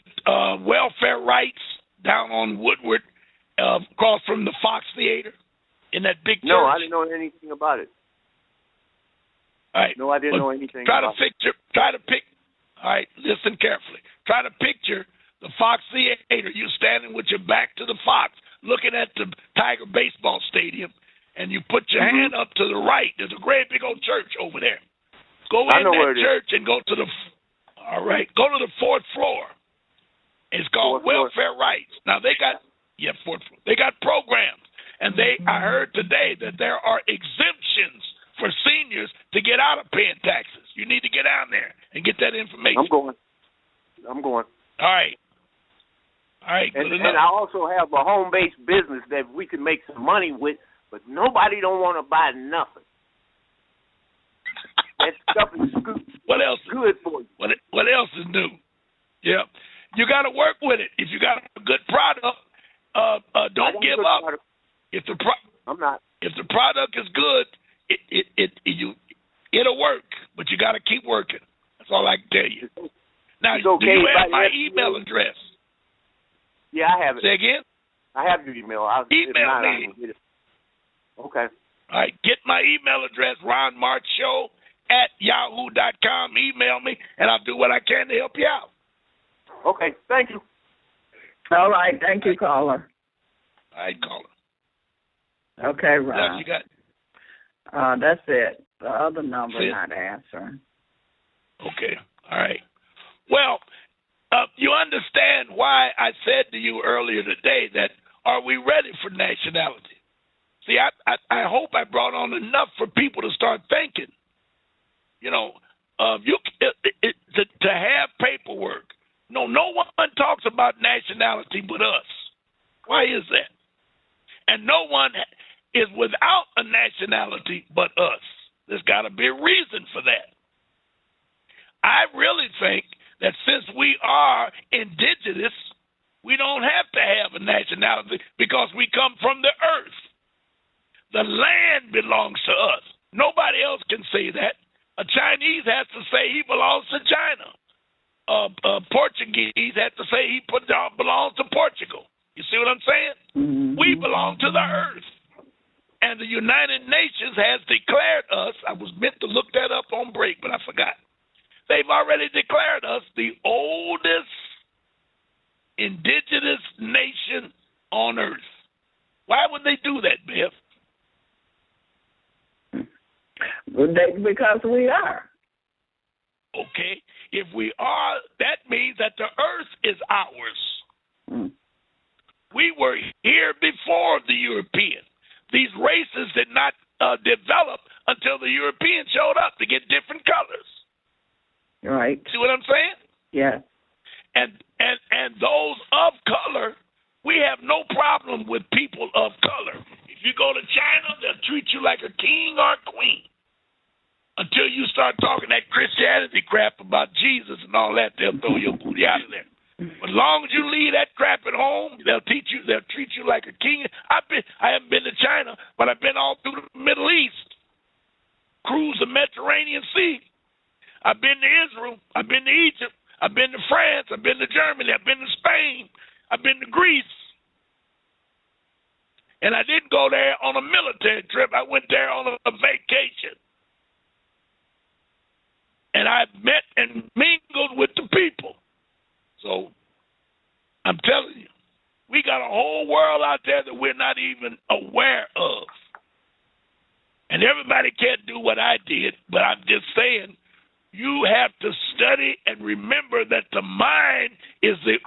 welfare rights down on Woodward, across from the Fox Theater in that big church? No, I didn't know anything about it. All right. No, I didn't know anything about it. All right, listen carefully. Try to picture the Fox Theater. You standing with your back to the Fox, looking at the Tiger baseball stadium, and you put your hand up to the right. There's a great big old church over there. Go in that church and go to the fourth floor. It's called Welfare Rights. Now they got fourth floor. They got programs, and I heard today that there are exemptions for seniors to get out of paying taxes. You need to get down there and get that information. I'm going. All right. And I also have a home-based business that we can make some money with, but nobody don't want to buy nothing. That stuff is good. What else? Good for you. What else is new? Yeah, you got to work with it. If you got a good product, don't give up. I'm not. If the product is good, it'll work. But you got to keep working. That's all I can tell you. Now, do you have my email address? Yeah, I have it. Say again? I have your email. Email me. Get it. Okay. All right, get my email address, ronmarkshow@yahoo.com. Email me, and I'll do what I can to help you out. Okay, thank you. All right, thank you, caller. All right, caller. Okay, Ron. What else you got? That's it. The other number not answering. Okay, all right. Well, you understand why I said to you earlier today that are we ready for nationality? See, I hope I brought on enough for people to start thinking. You know, to have paperwork. No one talks about nationality but us. Why is that? And no one is without a nationality but us. There's got to be a reason for that. I really think that since we are indigenous, we don't have to have a nationality because we come from the earth. The land belongs to us. Nobody else can say that. A Chinese has to say he belongs to China. Portuguese has to say he belongs to Portugal. You see what I'm saying? Mm-hmm. We belong to the earth. And the United Nations has declared us, I was meant to look that up on break, but I forgot. They've already declared us the oldest indigenous nation on earth. Why would they do that, Biff? Because we are. Okay. If we are, that means that the earth is ours. Mm. We were here before the Europeans. These races did not develop until the Europeans showed up to get different colors. Right. See what I'm saying? Yeah. And those of color, we have no problem with people of color. If you go to China, they'll treat you like a king or a queen. Until you start talking that Christianity crap about Jesus and all that, they'll throw your booty out of there. But as long as you leave that crap at home, they'll treat you like a king. I haven't been to China, but I've been all through the Middle East. Cruised the Mediterranean Sea. I've been to Israel. I've been to Egypt. I've been to France. I've been to Germany. I've been to Spain. I've been to Greece. And I didn't go there on a military trip. I went there on a vacation. And I met and mingled with the people. So I'm telling you, we got a whole world out there that we're not even aware of. And everybody can't do what I did, but I'm just saying, you have to study and remember that the mind is the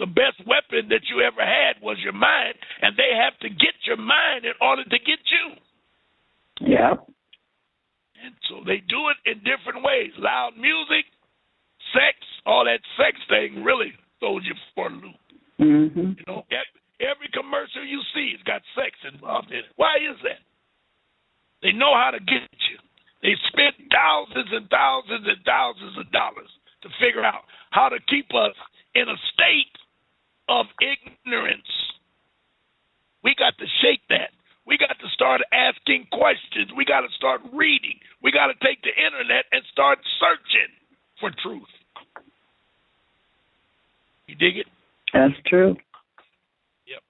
best weapon that you ever had was your mind, and they have to get your mind in order to get you. Yeah. And so they do it in different ways. Loud music, sex, all that sex thing really throws you for a loop. Mm-hmm. You know, every commercial you see has got sex involved in it. Why is that? They know how to get you. They spend thousands and thousands and thousands of dollars to figure out how to keep us in a state of ignorance. We got to shake that. We got to start asking questions. We got to start reading. We got to take the internet and start searching for truth. You dig it? That's true. Yep.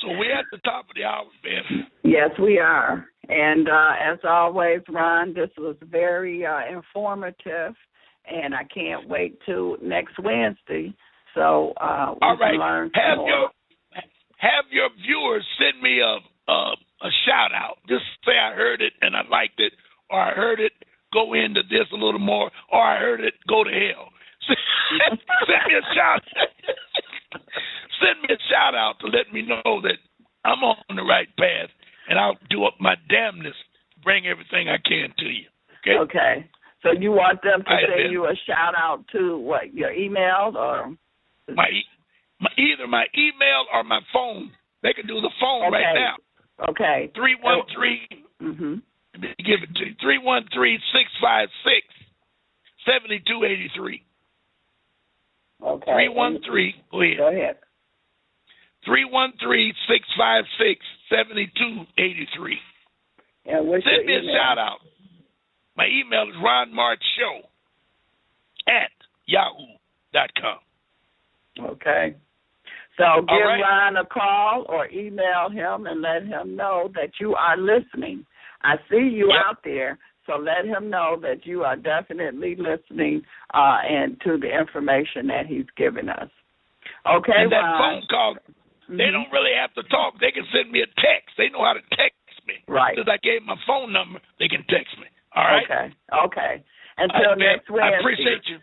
So we're at the top of the hour, Ben. Yes, we are. And as always, Ron, this was very informative, and I can't wait till next Wednesday. So we can learn some more. Have your viewers send me a shout out. Just say I heard it and I liked it, or I heard it, go into this a little more, or I heard it, go to hell. Send me a shout. Send me a shout out to let me know that I'm on the right path, and I'll do up my damnness to bring everything I can to you. Okay. Okay. So you want them to send you a shout out to what, your email or either my email or my phone. They can do the phone right now. Okay. 313. Mm-hmm. Let me give it to you. 313-656-7283. Okay. 313. Go ahead. Go ahead. 313-656-7283. And what's Send me your email? a shout out. My email is ronmarchshow@yahoo.com. Okay. So give Ron a call or email him and let him know that you are listening. I see you out there, so let him know that you are definitely listening and to the information that he's giving us. Okay, and that Ron. phone call, they don't really have to talk. They can send me a text. They know how to text me. Right. Because I gave my phone number, they can text me. All right? Okay. Until next Wednesday. I appreciate you.